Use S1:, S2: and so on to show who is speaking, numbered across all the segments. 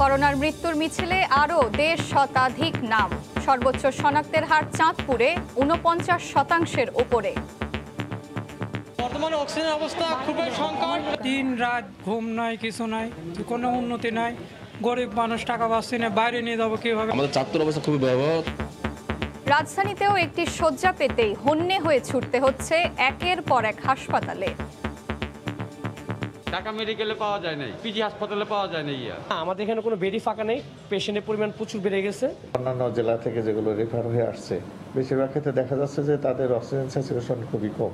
S1: করোনার মৃত্যুর মিছিলে আরও 1.5 শতাধিক নাম। সর্বোচ্চ শনাক্তের হার চাঁদপুরে 49% উপরে।
S2: বর্তমানে অক্সিজেন অবস্থা খুবই সংকট।
S3: দিন রাত ঘুম নাই, কিছু নাই, কোনো উন্নতি নাই। গরিব মানুষ টাকা পাচ্ছে না, বাইরে নিয়ে যাবো কিভাবে?
S4: আমাদের চাঁদপুর অবস্থা খুবই ভয়াবহ।
S1: রাজধানীতেও একটি শয্যা পেতেই হন্যে হয়ে ছুটতে হচ্ছে একের পর এক হাসপাতালে।
S2: ঢাকা মেডিকেলে পাওয়া যায় নাই, পিজি হাসপাতালে পাওয়া যায় নাই।
S5: আমাদের এখানে কোনো বেডই ফাঁকা নেই, পেশেন্টের পরিমাণ প্রচুর বেড়ে গেছে।
S6: অন্যান্য জেলা থেকে যেগুলো রেফার হয়ে আসছে, বেশিরভাগ ক্ষেত্রে দেখা যাচ্ছে যে তাদের অক্সিজেন স্যাচুরেশন খুবই কম।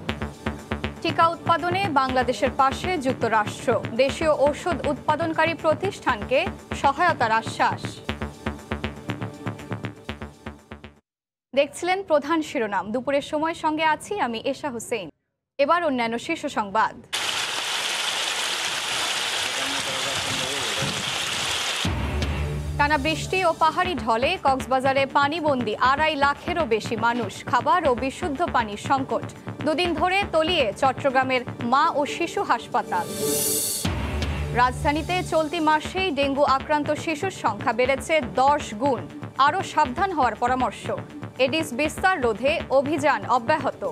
S1: টিকা উৎপাদনে বাংলাদেশের পাশে যুক্তরাষ্ট্র। দেশীয় ঔষধ উৎপাদনকারী প্রতিষ্ঠানকে সহায়তার আশ্বাস। দেখছিলেন প্রধান শিরোনাম। দুপুরের সময় সঙ্গে আছি আমি এশা হোসেন। এবার অন্যান্য শীর্ষ সংবাদ। টানা বৃষ্টি ও পাহাড়ি ঢলে কক্সবাজারে পানিবন্দী 2.5 লাখেরও বেশি মানুষ। খাবার ও বিশুদ্ধ পানির সংকট। দুদিন ধরে তলিয়ে চট্টগ্রামের মা ও শিশু হাসপাতাল। রাজধানীতে চলতি মাসেই ডেঙ্গু আক্রান্ত শিশুর সংখ্যা বেড়েছে 10 গুণ। আরও সাবধান হওয়ার পরামর্শ। এডিস বিস্তার রোধে অভিযান অব্যাহত।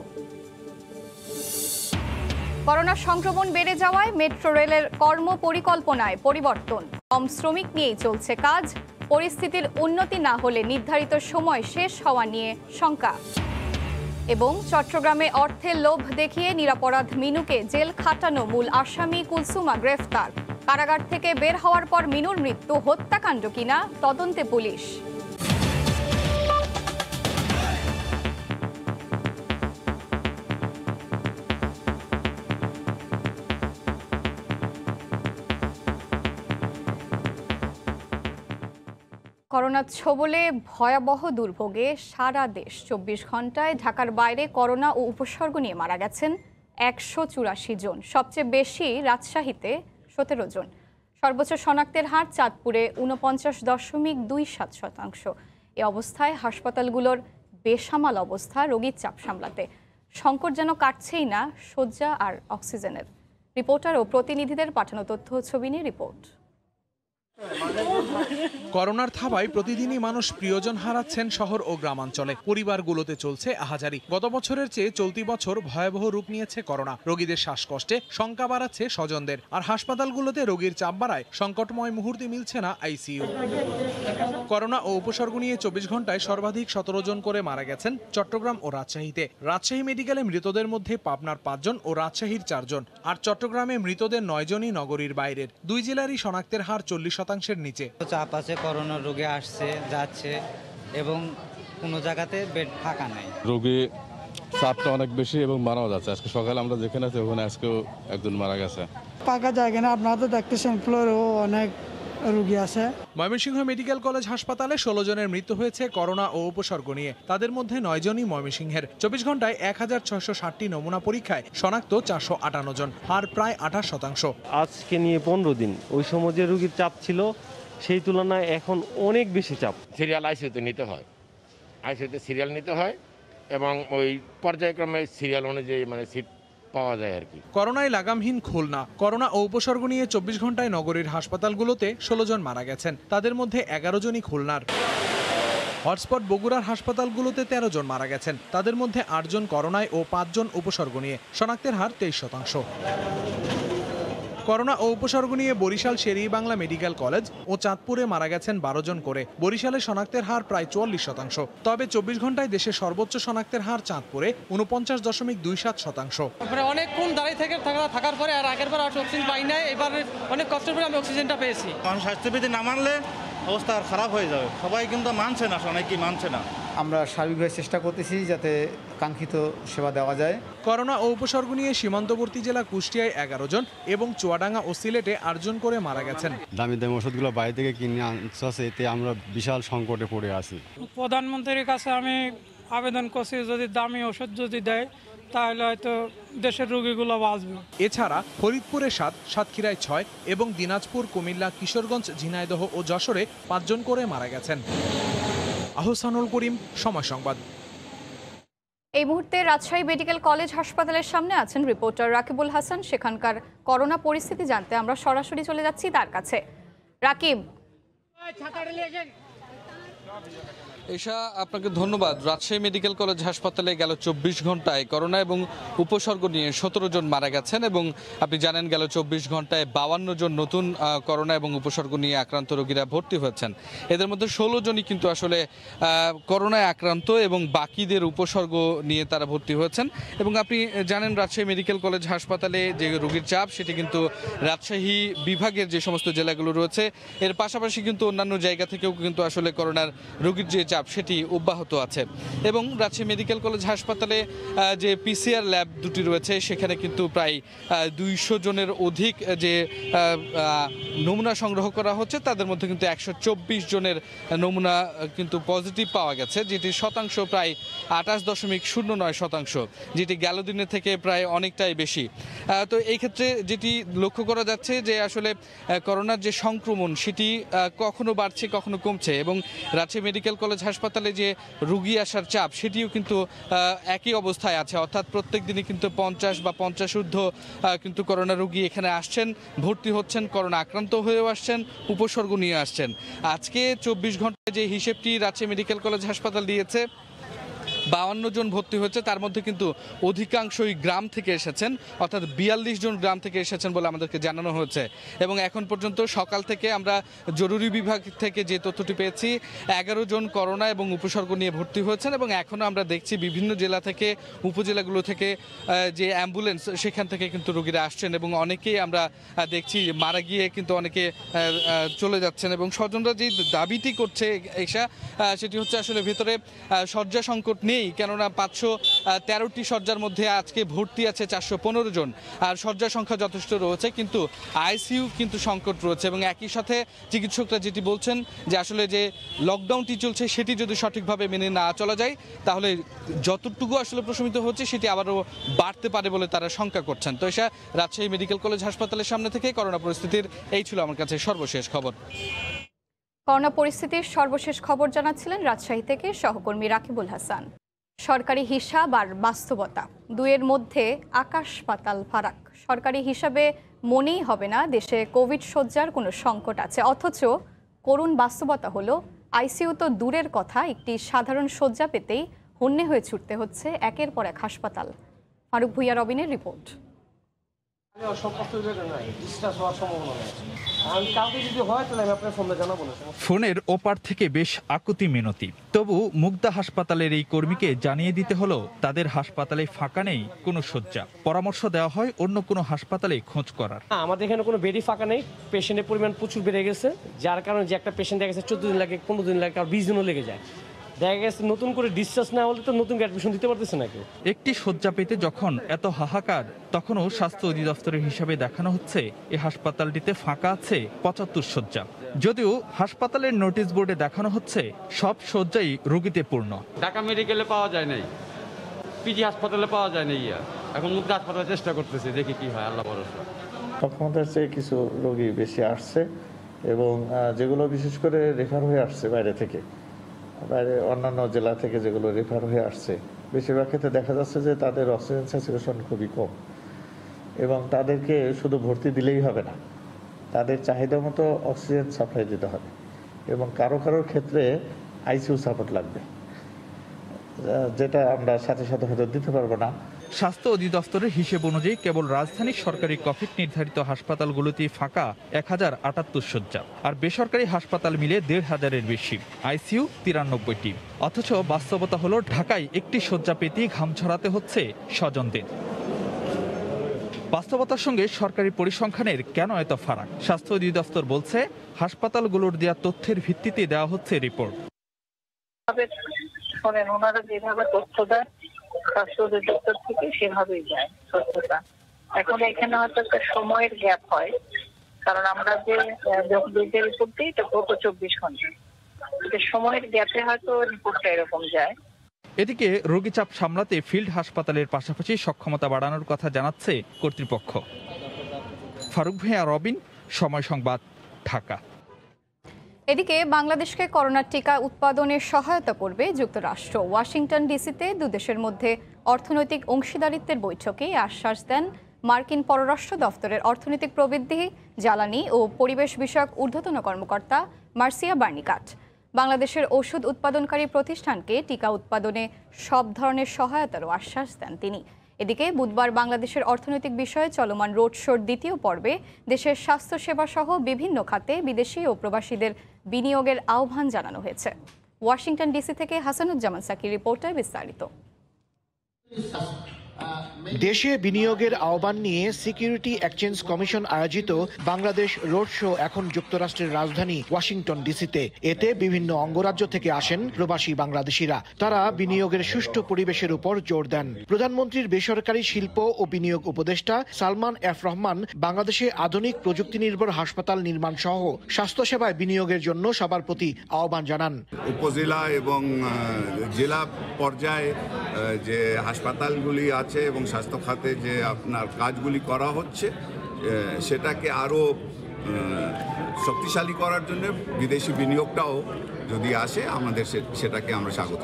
S1: করোনা সংক্রমণ বেড়ে যাওয়ায় মেট্রো রেলের কর্মপরিকল্পনায় পরিবর্তন। কম শ্রমিক নিয়েই চলছে কাজ। পরিস্থিতির উন্নতি না হলে নির্ধারিত সময় শেষ হওয়া নিয়ে শঙ্কা। এবং চট্টগ্রামে অর্থের লোভ দেখিয়ে নিরপরাধ মিনুকে জেল খাটানো মূল আসামি কুলসুমা গ্রেফতার। কারাগার থেকে বের হওয়ার পর মিনুর মৃত্যু হত্যাকাণ্ড কিনা তদন্তে পুলিশ। করোনা ছোবলে ভয়াবহ দুর্ভোগে সারা দেশ। 24 ঘন্টায় ঢাকার বাইরে করোনা ও উপসর্গ নিয়ে মারা গেছেন 184 জন। সবচেয়ে বেশি রাজশাহীতে 17 জন। সর্বোচ্চ শনাক্তের হার চাঁদপুরে 49.27%। এ অবস্থায় হাসপাতালগুলোর বেসামাল অবস্থা, রোগীর চাপ সামলাতে। সংকট যেন কাটছেই না শয্যা আর অক্সিজেনের। রিপোর্টার ও প্রতিনিধিদের পাঠানো তথ্য ছবি নিয়ে রিপোর্ট।
S7: করোনার থাবায় প্রতিদিনই মানুষ প্রিয়জন হারাচ্ছেন শহর ও গ্রামাঞ্চলে। পরিবারগুলোতে চলছে আহাজারি। গত বছরের চেয়ে চলতি বছর ভয়াবহ রূপ নিয়েছে করোনা। রোগীদের শ্বাসকষ্টে শঙ্কা বাড়াচ্ছে স্বজনদের। আর হাসপাতালগুলোতে রোগীর চাপ বাড়ায় সংকটময় মুহূর্তে মিলছে না আইসিইউ। করোনা ও উপসর্গ নিয়ে 24 ঘন্টায় সর্বাধিক 17 জন করে মারা গেছেন চট্টগ্রাম ও রাজশাহীতে। রাজশাহী মেডিকেলে মৃতদের মধ্যে পাবনার 5 জন ও রাজশাহীর 4 জন। আর চট্টগ্রামে মৃতদের 9 জনই নগরীর বাইরের। দুই জেলারই শনাক্তের হার 40%-এর নিচে।
S8: চাপ আছে, করোনা রোগী আসছে যাচ্ছে এবং কোনো জায়গাতে বেড ফাঁকা নাই।
S4: রোগী চাপটা অনেক বেশি এবং মারাও যাচ্ছে। আজকে সকালে আমরা যেখানে আছি ওখানে আজকেও একজন মারা গেছে।
S9: পাকা জায়গা না, আপনারা তো দেখতেছেন ফ্লোরেও অনেক রোগী আছে।
S7: ময়মনসিংহ মেডিকেল কলেজ হাসপাতালে 16 জনের মৃত্যু হয়েছে করোনা ও উপসর্গ নিয়ে। তাদের মধ্যে 9 জনই ময়মনসিংহের। 24 ঘন্টায় 1660টি নমুনা পরীক্ষায় শনাক্ত 458 জন, হার প্রায় 28%।
S5: আজকে নিয়ে 15 দিন, ওই সময় যে রোগীর চাপ ছিল সেই তুলনায় এখন অনেক বেশি চাপ।
S10: সিরিয়াল আইসিইউতে নিতে হয়, আইসিইউতে সিরিয়াল নিতে হয় এবং ওই পর্যায়ক্রমে সিরিয়াল অনুযায়ী সিট পাওয়া যায় আর কি।
S7: করোনায় লাগামহীন খুলনা। করোনা ও উপসর্গ নিয়ে 24 ঘন্টায় নগরীর হাসপাতালগুলোতে 16 জন মারা গেছেন। তাদের মধ্যে 11 জনই খুলনার। হটস্পট বগুড়ার হাসপাতালগুলোতে 13 জন মারা গেছেন। তাদের মধ্যে 8 জন করোনায় ও 5 জন উপসর্গ নিয়ে। শনাক্তের হার 23%। করোনা ও উপসর্গ নিয়ে বরিশাল শের-ই-বাংলা মেডিকেল কলেজ ও চাঁদপুরে মারা গেছেন 12 জন করে। বরিশালে শনাক্তের হার প্রায় 44%। তবে 24 ঘন্টায় দেশের সর্বোচ্চ শনাক্তের হার চাঁদপুরে 49.27%।
S2: অনেকক্ষণ দাঁড়িয়ে থাকার পরে আর আগের বার অক্সিজেন পাই নাই, এবার অনেক কষ্ট করে আমি অক্সিজেনটা পেয়েছি।
S11: কারণ স্বাস্থ্যবিধি না মানলে অবস্থা খারাপ হয়ে যাবে। সবাই কিন্তু মানছে না, অনেকেই মানছে না।
S12: আমরা সার্বিকভাবে চেষ্টা করতেছি যাতে কাঙ্ক্ষিত সেবা দেওয়া যায়।
S7: করোনা ও উপসর্গ নিয়ে সীমান্তবর্তী জেলা কুষ্টিয়ায় 11 জন এবং চুয়াডাঙ্গা ও সিলেটে 8 জন করে মারা গেছেন।
S13: দামি দামি ওষুধগুলো বাইরে থেকে কিনে আনছে, এতে আমরা বিশাল সংকটে পড়ে আছি।
S3: প্রধানমন্ত্রীর কাছে আমি আবেদন করছি, যদি দামি ওষুধ যদি দেয় তাহলে হয়তো দেশের রোগীগুলো বাঁচবে।
S7: এছাড়া ফরিদপুরে 7, সাতক্ষীরায় 6 এবং দিনাজপুর, কুমিল্লা, কিশোরগঞ্জ, ঝিনাইদহ ও যশোরে 5 জন করে মারা গেছেন। আহসানুল করিম, সময় সংবাদ।
S1: এই মুহূর্তে রাজশাহী মেডিকেল কলেজ হাসপাতালের সামনে আছেন রিপোর্টার রাকিবুল হাসান। সেখানকার করোনা পরিস্থিতি জানতে আমরা সরাসরি চলে যাচ্ছি তার কাছে। রাকিব,
S14: এশা, আপনাকে ধন্যবাদ। রাজশাহী মেডিকেল কলেজ হাসপাতালে গেল 24 ঘন্টায় করোনা এবং উপসর্গ নিয়ে 17 জন মারা গেছেন এবং আপনি জানেন গেল 24 ঘন্টায় 52 জন নতুন করোনা এবং উপসর্গ নিয়ে আক্রান্ত রোগীরা ভর্তি হয়েছেন। এদের মধ্যে 16 জনই কিন্তু আসলে করোনায় আক্রান্ত এবং বাকিদের উপসর্গ নিয়ে তারা ভর্তি হয়েছেন। এবং আপনি জানেন রাজশাহী মেডিকেল কলেজ হাসপাতালে যে রোগীর চাপ সেটি কিন্তু রাজশাহী বিভাগের যে সমস্ত জেলাগুলো রয়েছে এর পাশাপাশি কিন্তু অন্যান্য জায়গা থেকেও কিন্তু আসলে করোনার রোগীর যে সেটি অব্যাহত আছে। এবং রাজশাহী মেডিকেল কলেজ হাসপাতালে যে পিসিআর ল্যাব দুটি রয়েছে সেখানে কিন্তু প্রায় 200 জনের অধিক যে নমুনা সংগ্রহ করা হচ্ছে তাদের মধ্যে কিন্তু 124 জনের নমুনা কিন্তু পজিটিভ পাওয়া গেছে, যেটি শতাংশ প্রায় 28.09%, যেটি গেল দিনের থেকে প্রায় অনেকটাই বেশি। তো এই ক্ষেত্রে যেটি লক্ষ্য করা যাচ্ছে যে আসলে করোনার যে সংক্রমণ সেটি কখনো বাড়ছে কখনো কমছে এবং রাজশাহী মেডিকেল কলেজ হাসপাতালে যে রোগী আসার চাপ সেটিও কিন্তু একই অবস্থায় আছে, অর্থাৎ প্রত্যেক দিনই কিন্তু 50 বা 50 ঊর্ধ্ব কিন্তু করোনা রোগী এখানে আসছেন, ভর্তি হচ্ছেন, করোনা আক্রান্ত হয়েও আসছেন, উপসর্গ নিয়ে আসছেন। আজকে 24 ঘন্টায় যে হিসেবটি রাজশাহী মেডিকেল কলেজ হাসপাতাল দিয়েছে 52 জন ভর্তি হয়েছে, তার মধ্যে কিন্তু অধিকাংশই গ্রাম থেকে এসেছেন, অর্থাৎ 42 জন গ্রাম থেকে এসেছেন বলে আমাদেরকে জানানো হয়েছে। এবং এখন পর্যন্ত সকাল থেকে আমরা জরুরি বিভাগ থেকে যে তথ্যটি পেয়েছি 11 জন করোনা এবং উপসর্গ নিয়ে ভর্তি হয়েছেন এবং এখনও আমরা দেখছি বিভিন্ন জেলা থেকে উপজেলাগুলো থেকে যে অ্যাম্বুলেন্স সেখান থেকে কিন্তু রোগীরা আসছেন এবং অনেকেই আমরা দেখছি মারা গিয়ে কিন্তু অনেকে চলে যাচ্ছেন। এবং স্বজনরা যে দাবিটি করছে এসা সেটি হচ্ছে আসলে ভেতরে শয্যা সংকট নেই, কেননা 513টি শয্যার মধ্যে আজকে ভর্তি আছে 415 জন, আর শয্যা সংখ্যা যথেষ্ট রয়েছে কিন্তু আইসিইউ কিন্তু সংকট রয়েছে। এবং একই সাথে চিকিৎসকরা যেটি বলছেন যে আসলে যে লকডাউনটি চলছে সেটি যদি সঠিকভাবে মেনে না চলা যায় তাহলে যতটুকু আসলে প্রশমিত হচ্ছে সেটি আবারও বাড়তে পারে বলে তারা শঙ্কা করছেন। তো এসা রাজশাহী মেডিকেল কলেজ হাসপাতালের সামনে থেকে করোনা পরিস্থিতির এই ছিল আমার কাছে সর্বশেষ খবর।
S1: করোনা পরিস্থিতির সর্বশেষ খবর জানাচ্ছিলেন রাজশাহী থেকে সহকর্মী রাকিবুল হাসান। সরকারি হিসাব আর বাস্তবতা দুয়ের মধ্যে আকাশ পাতাল ফারাক। সরকারি হিসাবে মনেই হবে না দেশে কোভিড শয্যার কোনো সংকট আছে, অথচ করুণ বাস্তবতা হলো আইসিইউ তো দূরের কথা, একটি সাধারণ শয্যা পেতেই হন্যে হয়ে ছুটতে হচ্ছে একের পর এক হাসপাতাল। ফারুক ভুইয়া রবিনের রিপোর্ট।
S15: ফোনের ওপার থেকে বেশ আকুতি মিনতি, তবু মুগদা হাসপাতালের এই কর্মীকে জানিয়ে দিতে হলো তাদের হাসপাতালে ফাঁকা নেই কোনো শয্যা। পরামর্শ দেওয়া হয় অন্য কোনো হাসপাতালে খোঁজ করার।
S16: আমাদের এখানে কোনো বেডই ফাঁকা নেই, পেশেন্টের পরিমাণ প্রচুর বেড়ে গেছে, যার কারণে যে একটা পেশেন্ট দেখা গেছে 14 দিন লাগে, 15 দিন লাগে, আর 20 দিনও লেগে যায়। দেখা গেছে নতুন করে ডিসচার্জ না হলে তো নতুন অ্যাডমিশন দিতে পারতেছে না কেউ।
S15: একটি শয্যা পেতে যখন এত হাহাকার তখনও স্বাস্থ্য অধিদপ্তরের হিসাবে দেখানো হচ্ছে এই হাসপাতালটিতে ফাঁকা আছে 75 শয্যা, যদিও হাসপাতালের নোটিশ বোর্ডে দেখানো হচ্ছে সব শয্যাই রোগীতে পূর্ণ।
S17: ঢাকা মেডিকেলে পাওয়া যায় নাই, পিজি হাসপাতালে পাওয়া যায় নাই, এখন মুক্ত হাসপাতালে চেষ্টা করতেছি, দেখি কি হয়, আল্লাহ ভরসা।
S6: সক্ষমতার চেয়ে কিছু রোগী বেশি আসছে এবং যেগুলো বিশেষ করে রেফার হয়ে আসছে বাইরে থেকে, বাইরে অন্যান্য জেলা থেকে যেগুলো রেফার হয়ে আসছে, বেশিরভাগ ক্ষেত্রে দেখা যাচ্ছে যে তাদের অক্সিজেন স্যাচুরেশন খুবই কম এবং তাদেরকে শুধু ভর্তি দিলেই হবে না, তাদের চাহিদা মতো অক্সিজেন সাপ্লাই দিতে হবে এবং কারোর ক্ষেত্রে আইসিইউ সাপোর্ট লাগবে, যেটা আমরা সাথে সাথে হয়তো দিতে পারবো না।
S15: স্বাস্থ্য অধিদপ্তরের হিসেব অনুযায়ী কেবল রাজধানীর সরকারি কোভিড নির্ধারিত হাসপাতালগুলোতেই ফাঁকা 1078 শয্যা, আর বেসরকারি হাসপাতাল মিলে 1500-এর বেশি, আইসিইউ 93টি। অথচ বাস্তবতা হলো ঢাকায় একটি শয্যা পেতেই ঘাম ছড়াতে হচ্ছে স্বজনদের। বাস্তবতার সঙ্গে সরকারি পরিসংখ্যানের কেন এত ফারাক? স্বাস্থ্য অধিদপ্তর বলছে হাসপাতালগুলোর দেওয়া তথ্যের ভিত্তিতে দেওয়া হচ্ছে রিপোর্ট।
S18: ওনারা যেভাবে তথ্য দেয় স্বাস্থ্য অধিদপ্তর থেকে সেভাবেই যায় তথ্যটা। এখন এখানে হয়তো একটা সময়ের গ্যাপ হয়, কারণ আমরা যে রিপোর্ট দিই এটা গত 24 ঘন্টা, সময়ের গ্যাপে হয়তো রিপোর্টটা এরকম যায়।
S15: এদিকে রোগী চাপ সামলাতে ফিল্ড হাসপাতালের পাশাপাশি সক্ষমতা বাড়ানোর কথা জানাচ্ছে কর্তৃপক্ষ। ফারুক ভুঁইয়া, রবিন, সময় সংবাদ, ঢাকা।
S1: এদিকে বাংলাদেশকে করোনার টিকা উৎপাদনে সহায়তা করবে যুক্তরাষ্ট্র। ওয়াশিংটন ডিসিতে দুদেশের মধ্যে অর্থনৈতিক অংশীদারিত্বের বৈঠকে আশ্বাস দেন মার্কিন পররাষ্ট্র দফতরের অর্থনৈতিক প্রবৃদ্ধি, জ্বালানি ও পরিবেশ বিষয়ক ঊর্ধ্বতন কর্মকর্তা মার্সিয়া বার্নিকাট। বাংলাদেশের ওষুধ উৎপাদনকারী প্রতিষ্ঠানকে টিকা উৎপাদনে সব ধরনের সহায়তারও আশ্বাস দেন তিনি। এদিকে বুধবার বাংলাদেশের অর্থনৈতিক বিষয়ে চলমান রোড শোর দ্বিতীয় পর্বে দেশের স্বাস্থ্যসেবা সহ বিভিন্ন খাতে বিদেশি ও প্রবাসীদের বিনিয়োগের আহ্বান জানানো হয়েছে। ওয়াশিংটন ডিসি থেকে হাসানুজ্জামান সাকির রিপোর্টার বিস্তারিত।
S19: দেশে বিনিয়োগের আহ্বান নিয়ে সিকিউরিটি এক্সচেঞ্জ কমিশন আয়োজিত বাংলাদেশ রোড শো এখন যুক্তরাষ্ট্রের রাজধানী ওয়াশিংটন ডিসিতে। এতে বিভিন্ন অঙ্গরাজ্য থেকে আসেন প্রবাসী বাংলাদেশিরা। তারা বিনিয়োগের সুষ্ঠু পরিবেশের উপর জোর দেন। প্রধানমন্ত্রীর বেসরকারি শিল্প ও বিনিয়োগ উপদেষ্টা সালমান এফ রহমান বাংলাদেশে আধুনিক প্রযুক্তি নির্ভর হাসপাতাল নির্মাণ সহ স্বাস্থ্যসেবায় বিনিয়োগের জন্য সবার প্রতি আহ্বান জানান।
S20: উপজেলা এবং জেলা পর্যায়ে যে হাসপাতালগুলি আছে এবং স্বাস্থ্য খাতে যে আপনার কাজগুলি করা হচ্ছে সেটাকে আরও শক্তিশালী করার জন্য বিদেশি বিনিয়োগটাও যদি আসে আমাদের সেটাকে আমরা স্বাগত।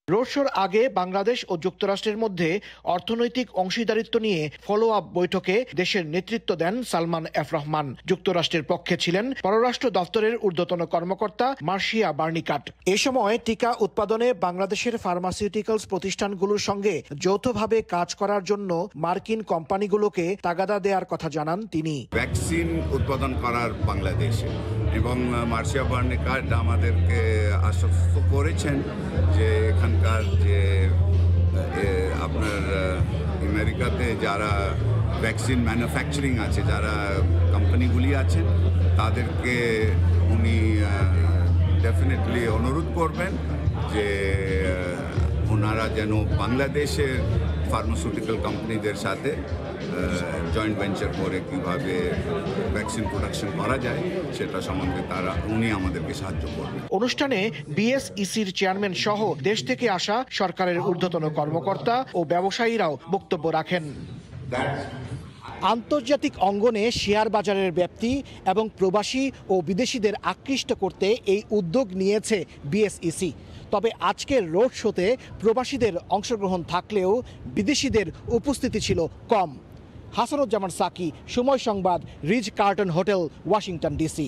S19: রোড শোর আগে বাংলাদেশ ও যুক্তরাষ্ট্রের মধ্যে অর্থনৈতিক অংশীদারিত্ব নিয়ে ফলো আপ বৈঠকে দেশের নেতৃত্ব দেন সালমান এফ রহমান। যুক্তরাষ্ট্রের পক্ষে ছিলেন পররাষ্ট্র দফতরের ঊর্ধ্বতন কর্মকর্তা মার্সিয়া বার্নিকাট। এ সময় টিকা উৎপাদনে বাংলাদেশের ফার্মাসিউটিক্যালস প্রতিষ্ঠানগুলোর সঙ্গে যৌথভাবে কাজ করার জন্য মার্কিন কোম্পানিগুলোকে তাগাদা দেওয়ার কথা জানান তিনি।
S20: ভ্যাকসিন উৎপাদন করার বাংলাদেশে এবং মার্সিয়া বার্নিকাট আমাদেরকে আশ্বস্ত করেছেন যে এখানকার যে আপনার আমেরিকাতে যারা ভ্যাকসিন ম্যানুফ্যাকচারিং আছে, যারা কোম্পানিগুলি আছে, তাদেরকে উনি ডেফিনেটলি অনুরোধ করবেন যে ওনারা যেন বাংলাদেশের ফার্মাসিউটিক্যাল কোম্পানিদের সাথে জয়েন্ট ভেঞ্চার করে কীভাবে ভ্যাকসিন প্রোডাকশন করা যায় সেটা সম্বন্ধে উনি আমাদেরকে সাহায্য করবেন।
S19: অনুষ্ঠানে বিএসইসির চেয়ারম্যান সহ দেশ থেকে আসা সরকারের ঊর্ধ্বতন কর্মকর্তা ও ব্যবসায়ীরাও বক্তব্য রাখেন। আন্তর্জাতিক অঙ্গনে শেয়ার বাজারের ব্যাপ্তি এবং প্রবাসী ও বিদেশিদের আকৃষ্ট করতে এই উদ্যোগ নিয়েছে বিএসইসি। তবে আজকের রোড শোতে প্রবাসীদের অংশগ্রহণ থাকলেও বিদেশিদের উপস্থিতি ছিল কম। Hasanuzzaman Saki, Somoy Sangbad, Ritz Carlton hotel, Washington DC.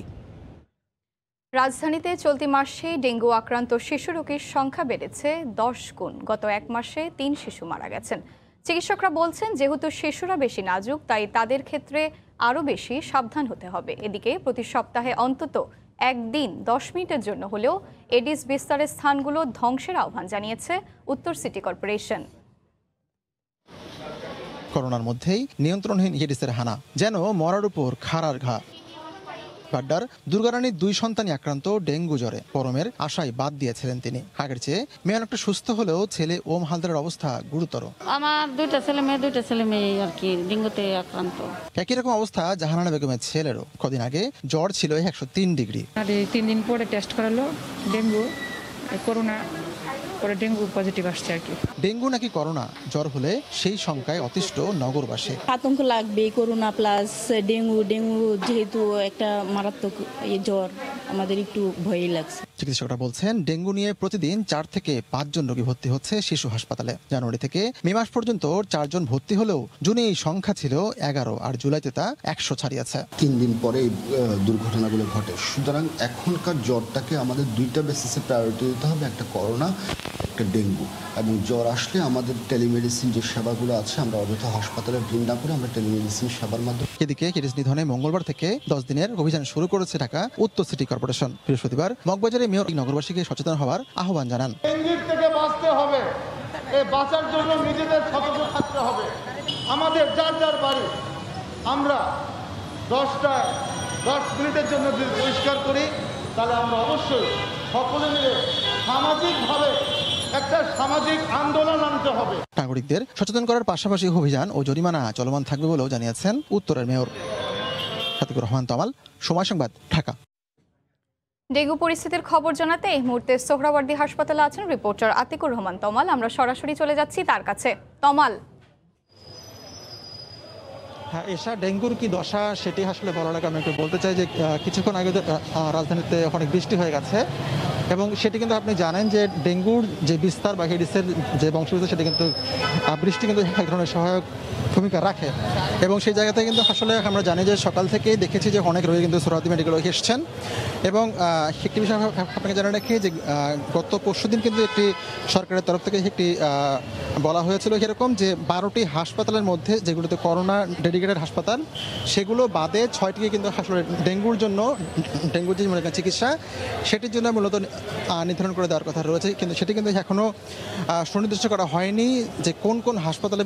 S1: রাজধানীতে চলতি মাসে ডেঙ্গু আক্রান্ত শিশু রোগীর সংখ্যা বেড়েছে 10 গুণ। গত এক মাসে 3 শিশু মারা গেছেন। চিকিৎসকরা বলছেন, যেহেতু শিশুরা বেশি নাজুক, তাই তাদের ক্ষেত্রে আরও বেশি সাবধান হতে হবে। এদিকে প্রতি সপ্তাহে অন্তত একদিন 10 মিনিটের জন্য হলেও এডিস বিস্তারের স্থানগুলো ধ্বংসের আহ্বান জানিয়েছে উত্তর সিটি কর্পোরেশন।
S21: করোনার মধ্যেই নিয়ন্ত্রণহীন এডিসের হানা যেন মরার উপর খাড়ার ঘা। বাড্ডার দুর্গারানীর 2 সন্তানই আক্রান্ত ডেঙ্গু জ্বরে। পরমের আশায় বাদ দিয়েছিলেন তিনি। আগের চেয়ে মেয়ে অনেকটা সুস্থ হলেও ছেলে ওম হালদারের অবস্থা গুরুতর।
S22: আমার 2টা ছেলে মেয়ে আর কি ডেঙ্গুতে আক্রান্ত।
S21: একই রকম অবস্থা জাহানারা বেগমের ছেলেরও। কদিন আগে জ্বর ছিল 103 ডিগ্রি।
S23: 3 দিন পরে টেস্ট করালো ডেঙ্গু, করোনা, পরে ডেঙ্গু পজিটিভ আসছে আর কি।
S21: ডেঙ্গু নাকি করোনা, জ্বর হলে সেই সংখ্যায় অতিষ্ঠ নগরবাসী।
S22: আতঙ্ক লাগবে, করোনা প্লাস ডেঙ্গু যেহেতু একটা মারাত্মক জ্বর, আমাদের একটু ভয়ই লাগছে।
S21: চিকিৎসকরা বলছেন, ডেঙ্গু নিয়ে প্রতিদিন 4 থেকে 5 জন রোগী ভর্তি হচ্ছে শিশু হাসপাতালে। জানুয়ারি থেকে মে মাস পর্যন্ত 4 জন ভর্তি হলেও জুনে এই সংখ্যা ছিল 11 আর জুলাইতে তা 100 ছাড়িয়েছে।
S24: 3 দিন পরে এই দুর্ঘটনাগুলো ঘটে। সুতরাং এখনকার জ্বরটাকে আমাদের 2টা বেসিসে প্রায়োরিটি দিতে হবে, একটা করোনা, একটা ডেঙ্গু। এবং জ্বর আসলে আমাদের টেলিমেডিসিন যে সেবাগুলো আছে আমরা অযথা হাসপাতালে ভিড় না করে আমরা টেলিমেডিসিন সেবার মাধ্যমে।
S21: এদিকে কেডিস নিধনে মঙ্গলবার থেকে 10 দিনের অভিযান শুরু করেছে ঢাকা উত্তর সিটি কর্পোরেশন। বৃহস্পতিবার মগবাজারে মেয়র নগরবাসীকে সচেতন হওয়ার আহ্বান জানান।
S25: ডেঙ্গির থেকে বাঁচতে হবে, এই বাঁচার জন্য নিজেদের সতর্ক থাকতে হবে। আমাদের যার বাড়ি আমরা 10 মিনিটের জন্য যদি পরিষ্কার করি, তাহলে আমরা অবশ্যই সকলে মিলে সামাজিকভাবে একটা সামাজিক আন্দোলন আনতে হবে।
S21: নাগরিকদের সচেতন করার পাশাপাশি অভিযান ও জরিমানা চলমান থাকবে বলেও জানিয়েছেন উত্তরের মেয়র। সাতিকুর রহমান তমাল, সময় সংবাদ, ঢাকা।
S1: ডেঙ্গু পরিস্থিতির খবর জানাতে এই মুহূর্তে সোহরাওয়ার্দী হাসপাতালে আছেন রিপোর্টার আতিকুর রহমান তমাল। আমরা সরাসরি চলে যাচ্ছি তার কাছে। তমাল,
S21: হ্যাঁ, এসা ডেঙ্গুর কি দশা সেটি আসলে বলার আগে আমি একটু বলতে চাই যে কিছুক্ষণ আগে রাজধানীতে অনেক বৃষ্টি হয়ে গেছে এবং সেটি কিন্তু আপনি জানেন যে ডেঙ্গুর যে বিস্তার বা হেডিসের যে বংশবিস্তার সেটি কিন্তু বৃষ্টি কিন্তু এক ধরনের সহায়ক ভূমিকা রাখে এবং সেই জায়গাতে কিন্তু আসলে আমরা জানি যে সকাল থেকেই দেখেছি যে অনেক রোগী কিন্তু সোহরাওয়ার্দী মেডিকেলে এসেছেন এবং একটি বিষয় আপনাকে জানা রাখি যে গত পরশুদিন কিন্তু একটি সরকারের তরফ থেকে একটি বলা হয়েছিল এরকম যে 12টি হাসপাতালের মধ্যে যেগুলোতে করোনা ডেডিকেটেড হাসপাতাল সেগুলো বাদে 6টিকে কিন্তু আসলে ডেঙ্গুর যে চিকিৎসা সেটির জন্য মূলত নির্ধারণ করে দেওয়ার কথা রয়েছে কিন্তু সেটি কিন্তু এখনও সুনির্দিষ্ট করা হয়নি যে কোন কোন হাসপাতালে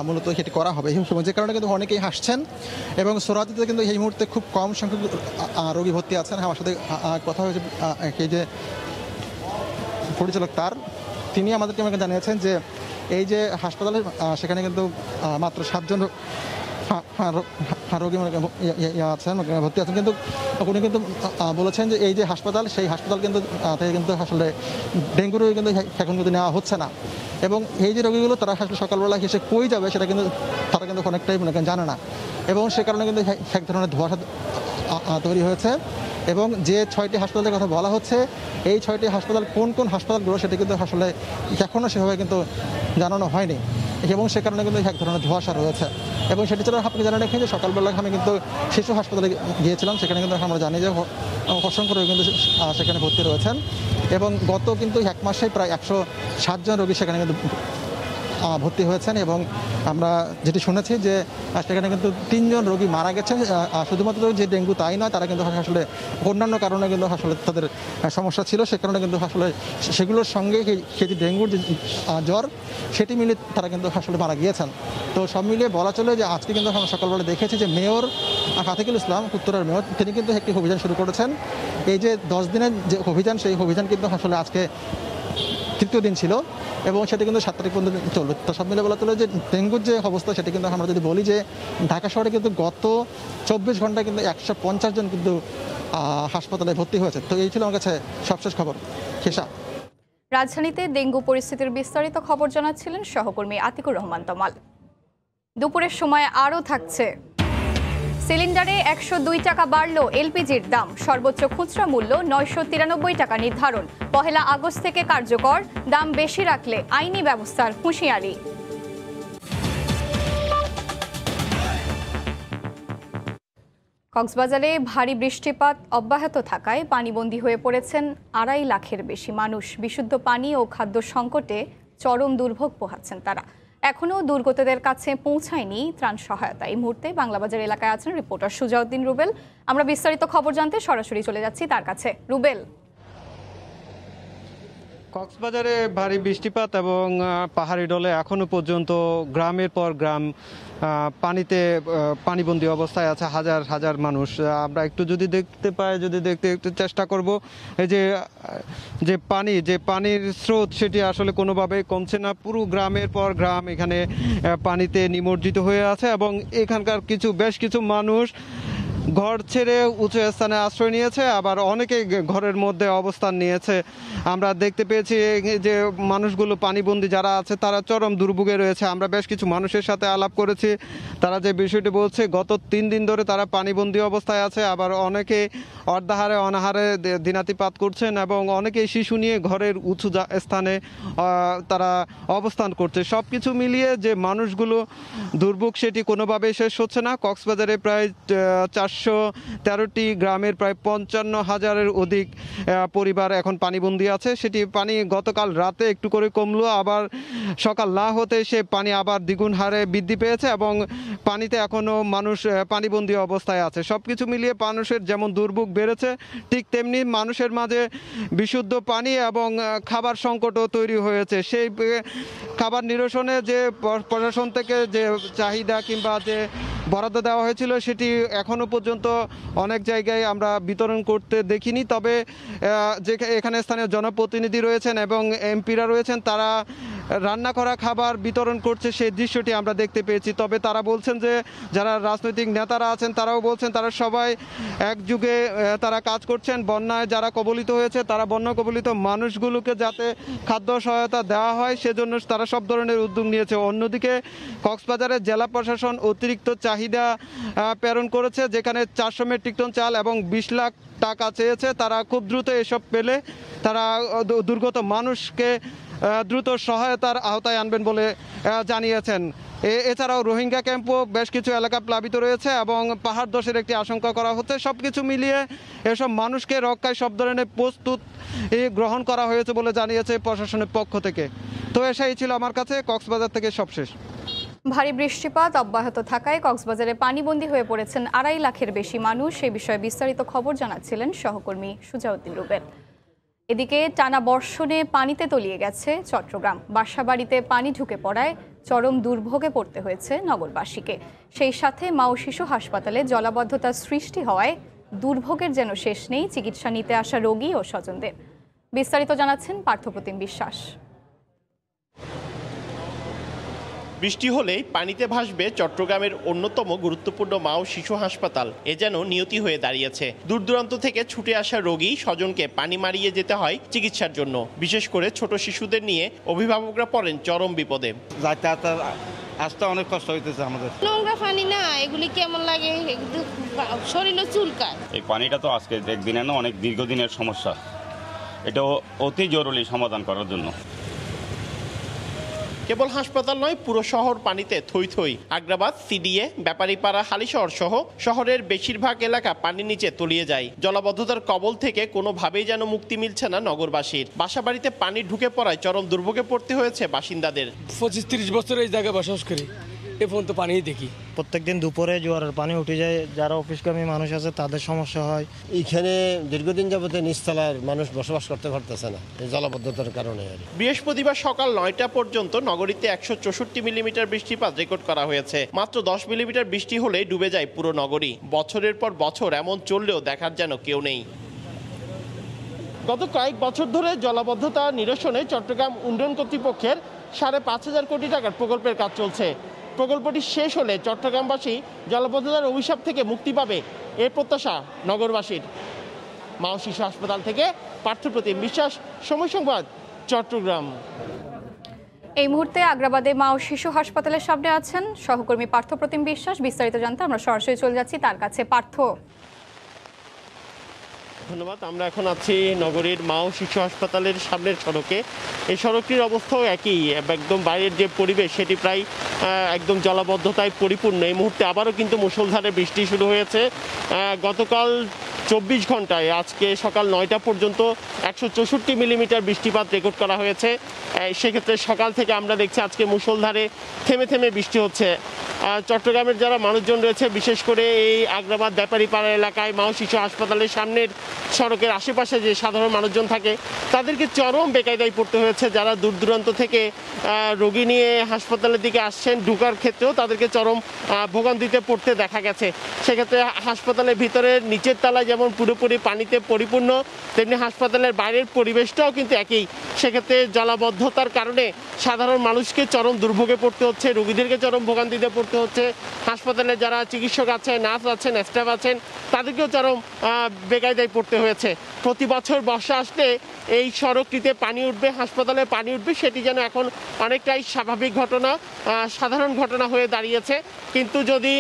S21: মূলত সেটি করা হবে এবং যে কারণে কিন্তু অনেকেই হাসছেন এবং সোহরাওয়ার্দীতে কিন্তু এই মুহূর্তে খুব কম সংখ্যক রোগী ভর্তি আছেন। আমার সাথে কথা হয়েছে এই যে পরিচালক তিনি আমাদেরকে জানিয়েছেন যে এই যে হাসপাতালে সেখানে কিন্তু মাত্র 7 জন রোগী আছেন ভর্তি আছেন কিন্তু উনি কিন্তু বলেছেন যে এই যে হাসপাতাল সেই হাসপাতাল কিন্তু থেকে কিন্তু আসলে ডেঙ্গু রোগী কিন্তু এখন কিন্তু নেওয়া হচ্ছে না এবং এই যে রোগীগুলো তারা আসলে সকালবেলা এসে কই যাবে সেটা কিন্তু তারা কিন্তু অনেকটাই জানে না এবং সে কারণে কিন্তু এক ধরনের ধোঁয়াশা তৈরি হয়েছে এবং যে 6টি হাসপাতালের কথা বলা হচ্ছে এই 6টি হাসপাতাল কোন কোন হাসপাতালগুলো সেটা কিন্তু আসলে এখনও সেভাবে কিন্তু জানানো হয়নি এবং সে কারণে কিন্তু এক ধরনের ধোঁয়াশা রয়েছে এবং সেটি ছাড়া আপনি জানা রাখেন যে সকালবেলা আমি কিন্তু শিশু হাসপাতালে গিয়েছিলাম সেখানে কিন্তু আমরা জানি যে অসংখ্য রোগী কিন্তু সেখানে ভর্তি রয়েছেন এবং গত কিন্তু 1 মাসে প্রায় 107 জন রোগী সেখানে কিন্তু ভর্তি হয়েছেন এবং আমরা যেটি শুনেছি যে সেখানে কিন্তু 3 জন রোগী মারা গেছে শুধুমাত্র যে ডেঙ্গু তাই নয় তারা কিন্তু আসলে অন্যান্য কারণে কিন্তু আসলে তাদের সমস্যা ছিল সে কারণে কিন্তু আসলে সেগুলোর সঙ্গে সেই যে ডেঙ্গুর যে জ্বর সেটি মিলে তারা কিন্তু আসলে মারা গিয়েছেন। তো সব মিলিয়ে বলা চলে যে আজকে কিন্তু আমরা সকালবেলা দেখেছি যে মেয়র আতিকুল ইসলাম উত্তরার মেয়র তিনি কিন্তু একটি অভিযান শুরু করেছেন এই যে 10 দিনের যে অভিযান সেই অভিযান কিন্তু আসলে আজকে 3য় দিন ছিল এবং সেটা কিন্তু 7 তারিখ পর্যন্ত চলবে। তো সব মিলে বলা চলে যে ডেঙ্গুর যে অবস্থা সেটা কিন্তু আমরা যদি বলি যে ঢাকা শহরে কিন্তু গত 24 ঘন্টায় কিন্তু 150 জন কিন্তু হাসপাতালে ভর্তি হয়েছে। তো এই ছিল আমার কাছে সবশেষ খবর। খেসা
S1: রাজধানীতে ডেঙ্গু পরিস্থিতির বিস্তারিত খবর জানাচ্ছিলেন সহকর্মী আতিকুর রহমান তমাল। দুপুরের সময় আরও থাকছে সিলিন্ডারে 102 টাকা বাড়ল এলপিজির দাম, সর্বোচ্চ খুচরা মূল্য 993 টাকা নির্ধারণ। 1 আগস্ট থেকে কার্যকর, দাম বেশি রাখলে আইনি ব্যবস্থার হুঁশিয়ারি। কক্সবাজারে ভারী বৃষ্টিপাত অব্যাহত থাকায় পানিবন্দী হয়ে পড়েছেন 2.5 লাখের বেশি মানুষ। বিশুদ্ধ পানি ও খাদ্য সংকটে চরম দুর্ভোগ পোহাচ্ছেন তারা। এখনও দুর্গতদের কাছে পৌঁছায়নি ত্রাণ সহায়তা। এই মুহূর্তে বাংলাবাজার এলাকায় আছেন রিপোর্টার সুজাউদ্দিন রুবেল। আমরা বিস্তারিত খবর জানতে সরাসরি চলে যাচ্ছি তার কাছে। রুবেল,
S4: কক্সবাজারে ভারী বৃষ্টিপাত এবং পাহাড়ি ঢলে এখনো পর্যন্ত গ্রামের পর গ্রাম পানিতে পানিবন্দী অবস্থায় আছে হাজার হাজার মানুষ। আমরা একটু যদি দেখতে পাই, দেখতে একটু চেষ্টা করব, এই যে পানির স্রোত সেটি আসলে কোনোভাবেই কমছে না। পুরো গ্রামের পর গ্রাম এখানে পানিতে নিমজ্জিত হয়ে আছে এবং এখানকার বেশ কিছু মানুষ ঘর ছেড়ে উঁচু স্থানে আশ্রয় নিয়েছে, আবার অনেকে ঘরের মধ্যে অবস্থান নিয়েছে। আমরা দেখতে পেয়েছি যে মানুষগুলো পানিবন্দী যারা আছে তারা চরম দুর্ভোগে রয়েছে। আমরা বেশ কিছু মানুষের সাথে আলাপ করেছি, তারা যে বিষয়টি বলছে গত 3 দিন ধরে তারা পানিবন্দী অবস্থায় আছে, আবার অনেকে অর্ধাহারে অনাহারে দিনাতিপাত করছেন এবং অনেকেই শিশু নিয়ে ঘরের উঁচু স্থানে তারা অবস্থান করছে। সব কিছু মিলিয়ে যে মানুষগুলো দুর্ভোগ সেটি কোনোভাবেই শেষ হচ্ছে না। কক্সবাজারে প্রায় 413টি গ্রামের প্রায় 55,000-এর অধিক পরিবার এখন পানিবন্দী আছে। সেটি পানি গতকাল রাতে একটু করে কমলো, আবার সকাল না হতে সে পানি আবার দ্বিগুণ হারে বৃদ্ধি পেয়েছে এবং পানিতে এখনও মানুষ পানিবন্দী অবস্থায় আছে। সব কিছু মিলিয়ে মানুষের যেমন দুর্ভোগ বেড়েছে, ঠিক তেমনি মানুষের মাঝে বিশুদ্ধ পানি এবং খাবার সংকটও তৈরি হয়েছে। সেই খাবার নিরসনে যে প্রশাসন থেকে যে চাহিদা কিংবা যে বরাদ্দ দেওয়া হয়েছিল সেটি এখনও পর্যন্ত অনেক জায়গায় আমরা বিতরণ করতে দেখিনি। তবে যে এখানে স্থানীয় জনপ্রতিনিধি রয়েছেন এবং এমপিরা রয়েছেন তারা রান্না করা খাবার বিতরণ করছে সেই দৃশ্যটি আমরা দেখতে পেয়েছি। তবে তারা বলছেন যে যারা রাজনৈতিক নেতারা আছেন তারাও বলছেন তারা সবাই একযুগে তারা কাজ করছেন। বন্যায় যারা কবলিত হয়েছে তারা বন্যা কবলিত মানুষগুলোকে যাতে খাদ্য সহায়তা দেওয়া হয় সেজন্য তারা সব ধরনের উদ্যোগ নিয়েছে। অন্যদিকে কক্সবাজারের জেলা প্রশাসন অতিরিক্ত চাহিদা প্রেরণ করেছে, যেখানে 400 মেট্রিক টন চাল এবং 20 লাখ টাকা চেয়েছে। তারা খুব দ্রুত এসব পেলে তারা দুর্গত মানুষকে দ্রুত সহায়তার আওতায় আনবেন বলে জানিয়েছেন। এছাড়াও রোহিঙ্গা ক্যাম্পও বেশ কিছু এলাকা প্লাবিত রয়েছে এবং পাহাড় ধসের একটি আশঙ্কা করা হচ্ছে। সবকিছু মিলিয়ে এসব মানুষকে রক্ষায় সব ধরনের প্রস্তুত গ্রহণ করা হয়েছে বলে জানিয়েছে প্রশাসনের পক্ষ থেকে। তো এটাই ছিল আমার কাছে কক্সবাজার থেকে সবশেষ।
S1: ভারী বৃষ্টিপাত অব্যাহত থাকায় কক্সবাজারে পানিবন্দী হয়ে পড়েছেন 2.5 লাখের বেশি মানুষ। এই বিষয়ে বিস্তারিত খবর জানাচ্ছিলেন সহকর্মী সুজাউদ্দিন রুবেল। এদিকে টানা বর্ষণে পানিতে তলিয়ে গেছে চট্টগ্রাম। বাসাবাড়িতে পানি ঢুকে পড়ায় চরম দুর্ভোগে পড়তে হয়েছে নগরবাসীকে। সেই সাথে মা ও শিশু হাসপাতালে জলাবদ্ধতার সৃষ্টি হওয়ায় দুর্ভোগের যেন শেষ নেই চিকিৎসা নিতে আসা রোগী ও স্বজনদের। বিস্তারিত জানাচ্ছেন পার্থপ্রতিম বিশ্বাস।
S2: বৃষ্টি হলেই পানিতে ভাসবে চট্টগ্রামের অন্যতম গুরুত্বপূর্ণ মা ও শিশু হাসপাতাল। এ যেন নিয়তি হয়ে দাঁড়িয়েছে। দূর দূরান্ত থেকে ছুটে আসা রোগী স্বজনকে পানি মারিয়ে যেতে হয় চিকিৎসার জন্য। বিশেষ করে ছোট শিশুদের নিয়ে অভিভাবকরা পড়েন চরম বিপদে।
S11: আসতে অনেক কষ্ট হইতেছে আমাদের।
S5: নোংরা পানি না, এগুলি কেমন লাগে, শরীরে চুলকায়।
S8: এই পানিটা তো আজকে একদিনে না, অনেক দীর্ঘদিনের সমস্যা। এটা অতি জরুরি সমাধান করার জন্য।
S2: কেবল হাসপাতাল নয়, পুরো শহর পানিতে থই থই। আগ্রাবাদ, সিডিএ, ব্যাপারীপাড়া, হালিশহর সহ শহরের বেশিরভাগ এলাকা পানির নিচে তলিয়ে যায়। জলাবদ্ধতার কবল থেকে কোনোভাবেই যেন মুক্তি মিলছে না নগরবাসীর। বাসাবাড়িতে পানি ঢুকে পড়ায় চরম দুর্ভোগে পড়তে হয়েছে বাসিন্দাদের।
S9: 25-30 বছর এই জায়গায় বসবাস করি, এ পর্যন্ত পানি দেখি।
S10: প্রত্যেকদিন দুপুরে জোয়ারের পানি উঠে যায়, যারা অফিসগামী মানুষ আছে তাদের সমস্যা হয়।
S26: এইখানে দীর্ঘদিন যাবতে নিচতলার মানুষ বসবাস করতে পারতেছে না এই জলাবদ্ধতার কারণে।
S2: বৃহস্পতিবার সকাল 9টা পর্যন্ত নগরীতে 164 মিলিমিটার বৃষ্টিপাত রেকর্ড করা হয়েছে। মাত্র 10 মিলিমিটার বৃষ্টি হলেই ডুবে যায় পুরো নগরী। বছরের পর বছর এমন চললেও দেখার যেন কেউ নেই। গত কয়েক বছর ধরে জলাবদ্ধতা নিরসনে চট্টগ্রাম উন্নয়ন কর্তৃপক্ষের 5,500 কোটি টাকার প্রকল্পের কাজ চলছে। প্রকল্পটি শেষ হলে চট্টগ্রামবাসী জলাবদ্ধতার অভিশাপ থেকে মুক্তি পাবে, এর প্রত্যাশা নগরবাসীর। মা ও শিশু হাসপাতাল থেকে পার্থপ্রতিম বিশ্বাস, সময় সংবাদ, চট্টগ্রাম।
S1: এই মুহূর্তে আগ্রাবাদে মা ও শিশু হাসপাতালের সামনে আছেন সহকর্মী পার্থপ্রতিম বিশ্বাস। বিস্তারিত জানতে আমরা সরাসরি চলে যাচ্ছি তার কাছে। পার্থ,
S2: ধন্যবাদ। আমরা এখন আছি নগরীর মা ও শিশু হাসপাতালের সামনের সড়কে। এই সড়কটির অবস্থাও একই, একদম বাইরের যে পরিবেশ সেটি প্রায় একদম জলাবদ্ধতায় পরিপূর্ণ। এই মুহূর্তে আবারও কিন্তু মুষলধারে বৃষ্টি শুরু হয়েছে। গতকাল 24 ঘন্টায় আজকে সকাল 9টা পর্যন্ত 164 মিলিমিটার বৃষ্টিপাত রেকর্ড করা হয়েছে। সেক্ষেত্রে সকাল থেকে আমরা দেখছি আজকে মুষলধারে থেমে থেমে বৃষ্টি হচ্ছে। চট্টগ্রামের যারা মানুষজন রয়েছে, বিশেষ করে এই আগ্রাবাদ ব্যাপারীপাড়া এলাকায় মা ও শিশু হাসপাতালের সামনের সড়কের আশেপাশে যে সাধারণ মানুষজন থাকে তাদেরকে চরম বেকায়দায় পড়তে হয়েছে। যারা দূর দূরান্ত থেকে রোগী নিয়ে হাসপাতালের দিকে আসছেন, ঢুকার ক্ষেত্রেও তাদেরকে চরম ভোগান্তিতে পড়তে দেখা গেছে। সেক্ষেত্রে হাসপাতালের ভিতরে নিচের তলায় যেমন পুরোপুরি পানিতে পরিপূর্ণ, তেমনি হাসপাতালের বাইরের পরিবেশটাও কিন্তু একই। সেক্ষেত্রে জলাবদ্ধতার কারণে সাধারণ মানুষকে চরম দুর্ভোগে পড়তে হচ্ছে, রোগীদেরকে চরম ভোগান্তিতে পড়তে হচ্ছে। হাসপাতালে যারা চিকিৎসক আছেন, নার্স আছেন, স্টাফ আছেন, তাদেরকেও চরম বেকায়দায় পড়তে হয়েছে। প্রতি বছর বর্ষা আসলে এই সড়কটিতে পানি উঠবে, হাসপাতালে পানি উঠবে, সেটি যেন এখন অনেকটাই স্বাভাবিক ঘটনা, সাধারণ ঘটনা হয়ে দাঁড়িয়েছে। কিন্তু যদি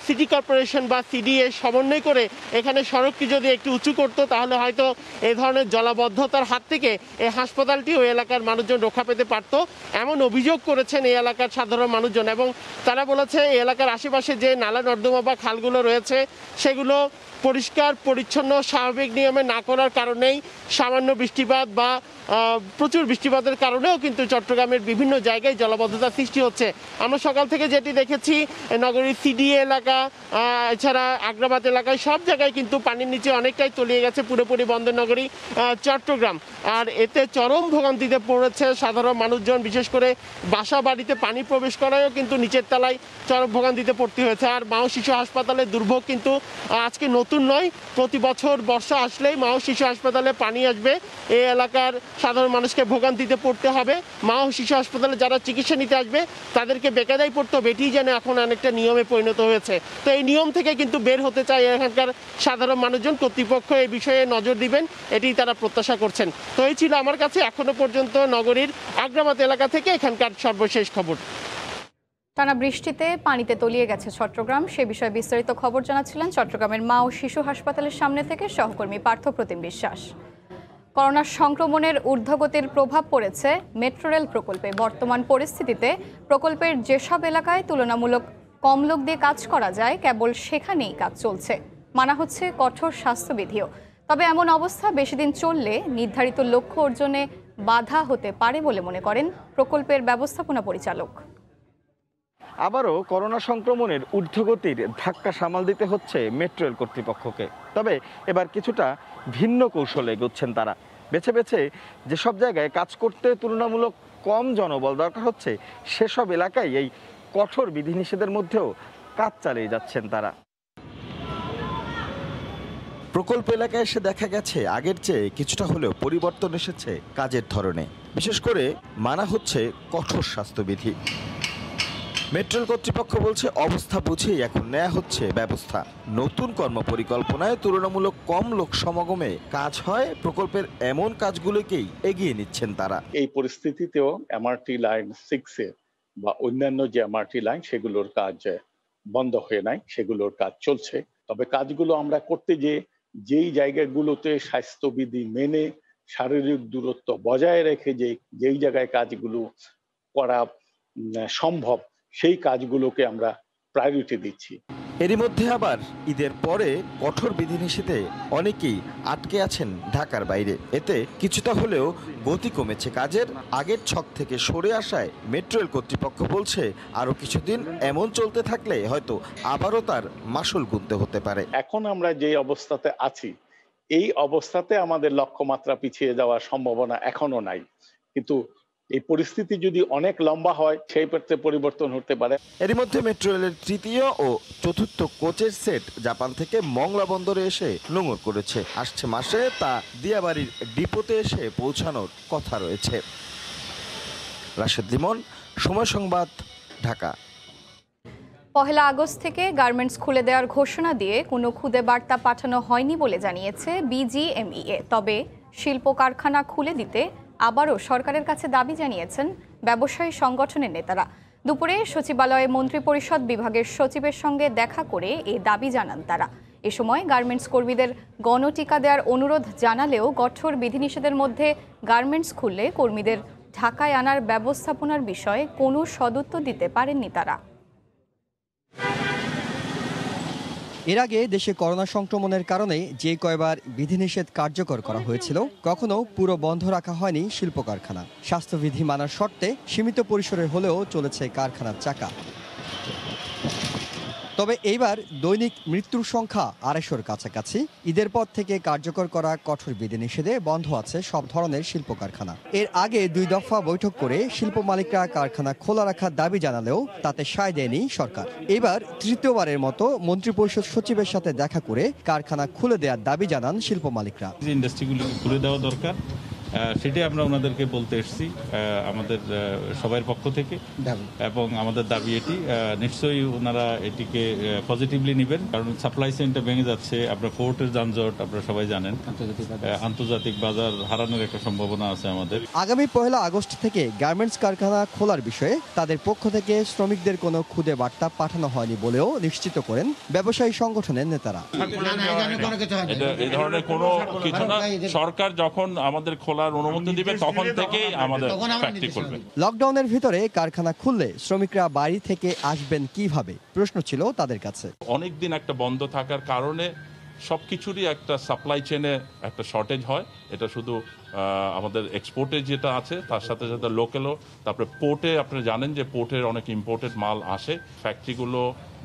S2: সিটি কর্পোরেশন বা সিডিএ সমন্বয় করে এখানে সড়কটি যদি একটু উঁচু করতো, তাহলে হয়তো এই ধরনের জলাবদ্ধতার হাত থেকে এই হাসপাতালটি ওই এলাকার মানুষজন রক্ষা পেতে পারত, এমন অভিযোগ করেছেন এই এলাকার সাধারণ মানুষজন। এবং তারা বলেছে এই এলাকার আশেপাশে যে নালা নর্দমা বা খালগুলো রয়েছে সেগুলো পরিষ্কার পরিচ্ছন্ন স্বাভাবিক নিয়মে না করার কারণেই সামান্য বৃষ্টিপাত বা প্রচুর বৃষ্টিপাতের কারণেও কিন্তু চট্টগ্রামের বিভিন্ন জায়গায় জলাবদ্ধতার সৃষ্টি হচ্ছে। আমরা সকাল থেকে যেটি দেখেছি নগরীর সিডিএ এলাকা, এছাড়া আগ্রাবাদ এলাকায় সব জায়গায় কিন্তু পানির নিচে অনেকটাই তলিয়ে গেছে পুরোপুরি বন্দর নগরী চট্টগ্রাম। আর এতে চরম ভোগান্তিতে পড়েছে সাধারণ মানুষজন, বিশেষ করে বাসা বাড়িতে পানি প্রবেশ করায়ও কিন্তু নিচের তলায় চরম ভোগান্তিতে পড়তে হয়েছে। আর মা ও শিশু হাসপাতালের দুর্ভোগ কিন্তু আজকে নতুন নয়, প্রতি বছর বর্ষা আসলেই মা ও শিশু হাসপাতালে পানি আসবে। এই এলাকার সাধারণ মানুষকে ভোগান্তিতে পড়তে হবে। মা ও শিশু হাসপাতালে যারা চিকিৎসা নিতে আসবে তাদেরকে বেকায়দায় পড়তে হবে, এটি যেন এখন অনেকটা নিয়মে পরিণত হয়েছে। তো এই নিয়ম থেকে কিন্তু বের হতে চায় এখানকার সাধারণ মানুষজন। কর্তৃপক্ষ এই বিষয়ে নজর দিবেন, এটি তারা প্রত্যাশা করছেন। তো এই ছিল আমার কাছে এখনো পর্যন্ত নগরীর আগ্রাবাদ এলাকা থেকে এখানকার সর্বশেষ খবর।
S1: টানা বৃষ্টিতে পানিতে তলিয়ে গেছে চট্টগ্রাম, সে বিষয়ে বিস্তারিত খবর জানাচ্ছিলেন চট্টগ্রামের মা ও শিশু হাসপাতালের সামনে থেকে সহকর্মী পার্থপ্রতিম বিশ্বাস। করোনা সংক্রমণের ঊর্ধ্বগতির প্রভাব পড়েছে মেট্রো রেল প্রকল্পে। বর্তমান পরিস্থিতিতে প্রকল্পের যেসব এলাকায় তুলনামূলক কম লোক দিয়ে কাজ করা যায় কেবল সেখানেই কাজ চলছে, মানা হচ্ছে কঠোর স্বাস্থ্যবিধিও। তবে এমন অবস্থা বেশি দিন চললে নির্ধারিত লক্ষ্য অর্জনে বাধা হতে পারে বলে মনে করেন প্রকল্পের ব্যবস্থাপনা পরিচালক।
S3: আবারও করোনা সংক্রমণের ঊর্ধ্বগতির ধাক্কা সামাল দিতে হচ্ছে মেট্রো রেল কর্তৃপক্ষকে। তবে এবার কিছুটা ভিন্ন কৌশলে এগোচ্ছেন তারা। বেছে বেছে যেসব জায়গায় কাজ করতে তুলনামূলক কম জনবল দরকার হচ্ছে সেসব এলাকায় এই কঠোর বিধিনিষেধের মধ্যেও কাজ চালিয়ে যাচ্ছেন তারা। প্রকল্প এলাকায় এসে দেখা গেছে আগের চেয়ে কিছুটা হলেও পরিবর্তন এসেছে কাজের ধরনে। বিশেষ করে মানা হচ্ছে কঠোর স্বাস্থ্যবিধি। মেট্রো রেল কর্তৃপক্ষ বলছে অবস্থা বুঝেই এখন নেওয়া হচ্ছে ব্যবস্থা। নতুন কর্মপরিকল্পনায় তুলনামূলক কম লোক সমাগমে কাজ হয়, প্রকল্পের এমন কাজগুলোকেই এগিয়ে নিচ্ছেন তারা।
S7: এই পরিস্থিতিতেও এমআরটি লাইন 6 বা অন্যান্য যে এমআরটি লাইন সেগুলোর কাজ বন্ধ হয়ে নাই, সেগুলোর কাজ চলছে। তবে কাজগুলো আমরা করতে যেই জায়গাগুলোতে স্বাস্থ্যবিধি মেনে শারীরিক দূরত্ব বজায় রেখে যেই জায়গায় কাজগুলো করা সম্ভব সেই কাজগুলোকে আমরা প্রায়োরিটি দিচ্ছি।
S3: এরই মধ্যে আবার ঈদের পরে কঠোর বিধিনিষেধে অনেকেই আটকে আছেন ঢাকার বাইরে। এতে কিছুটা হলেও গতি কমেছে কাজের। আগের ছক থেকে সরে আসায় মেট্রো রেল কর্তৃপক্ষ বলছে আরো কিছুদিন এমন চলতে থাকলে হয়তো আবারও তার মাসুল গুনতে হতে পারে।
S7: এখন আমরা যে অবস্থাতে আছি এই অবস্থাতে আমাদের লক্ষ্যমাত্রা পিছিয়ে যাওয়ার সম্ভাবনা এখনো নাই, কিন্তু এই পরিস্থিতি যদি অনেক লম্বা হয় সেই ক্ষেত্রে পরিবর্তন হতে পারে।
S3: এরই মধ্যে মেট্রো রেলের তৃতীয় ও চতুর্থ কোচের সেট জাপান থেকে মংলা বন্দরে এসে নোঙর করেছে। আসছে মাসে তা দিয়াবাড়ির ডিপোতে এসে পৌঁছানোর কথা রয়েছে। রাশেদ লিমন, সময় সংবাদ, ঢাকা।
S1: 1 আগস্ট থেকে গার্মেন্টস খুলে দেওয়ার ঘোষণা দিয়ে কোনো খুদে বার্তা পাঠানো হয়নি বলে জানিয়েছে বিজিএমইএ। তবে শিল্প কারখানা খুলে দিতে আবারও সরকারের কাছে দাবি জানিয়েছেন ব্যবসায়ী সংগঠনের নেতারা। দুপুরে সচিবালয়ে মন্ত্রিপরিষদ বিভাগের সচিবের সঙ্গে দেখা করে এই দাবি জানান তারা। এ সময় গার্মেন্টস কর্মীদের গণটিকা দেওয়ার অনুরোধ জানালেও কঠোর বিধিনিষেধের মধ্যে গার্মেন্টস খুললে কর্মীদের ঢাকায় আনার ব্যবস্থাপনার বিষয়ে কোনো সদুত্তর দিতে পারেননি তারা।
S12: এর আগে দেশে করোনা সংক্রমণের কারণে যে কয়বার বিধিনিষেধ কার্যকর করা হয়েছিল কখনো পুরো বন্ধ রাখা হয়নি শিল্প কারখানা। স্বাস্থ্যবিধি মানার শর্তে সীমিত পরিসরে হলেও চলেছে কারখানার চাকা। তবে এইবার দৈনিক মৃত্যুর সংখ্যা 250-র কাছাকাছি। ঈদের পর থেকে কার্যকর করা কঠোর বিধিনিষেধে বন্ধ আছে সব ধরনের শিল্প কারখানা। এর আগে 2 দফা বৈঠক করে শিল্প মালিকরা কারখানা খোলা রাখার দাবি জানালেও তাতে সায় দেয়নি সরকার। এবার তৃতীয়বারের মতো মন্ত্রিপরিষদ সচিবের সাথে দেখা করে কারখানা খুলে দেওয়ার দাবি জানান শিল্প মালিকরা।
S13: ইন্ডাস্ট্রিগুলো খুলে দেওয়া দরকার, সেটাই আমরা ওনাদেরকে বলতে এসেছি আমাদের সবার পক্ষ থেকে, এবং আমাদের দাবি এটি। নিশ্চয়ই ওনারা এটিকে পজিটিভলি নেবেন, কারণ সাপ্লাই চেইনটা ভেঙে যাচ্ছে। আপনার পোর্টের যানজট আপনারা সবাই জানেন, আন্তর্জাতিক বাজার হারানোর একটা সম্ভাবনা আছে আমাদের।
S12: আগামী 1 আগস্ট থেকে গার্মেন্টস কারখানা খোলার বিষয়ে তাদের পক্ষ থেকে শ্রমিকদের কোনো খুদে বার্তা পাঠানো হয়নি বলেও নিশ্চিত করেন ব্যবসায়ী সংগঠনের নেতারা।
S13: এই ধরনের কোনো কিছু না, সরকার যখন আমাদের খোলা অনুমতি দিবে তখন থেকেই আমাদের ফ্যাক্টরি খুলবে।
S12: লকডাউনের ভিতরে কারখানা খুললে শ্রমিকরা বাড়ি থেকে আসবেন কিভাবে প্রশ্ন ছিল তাদের কাছে।
S13: অনেক দিন একটা বন্ধ থাকার কারণে সবকিছুরই একটা সাপ্লাই চেনে একটা শর্টেজ হয়। এটা শুধু আমাদের এক্সপোর্টে যেটা আছে তার সাথে সাথে লোকালও, তারপরে পোর্টে আপনারা জানেন যে পোর্টের অনেক ইম্পোর্টেড মাল আসে। ফ্যাক্টরিগুলো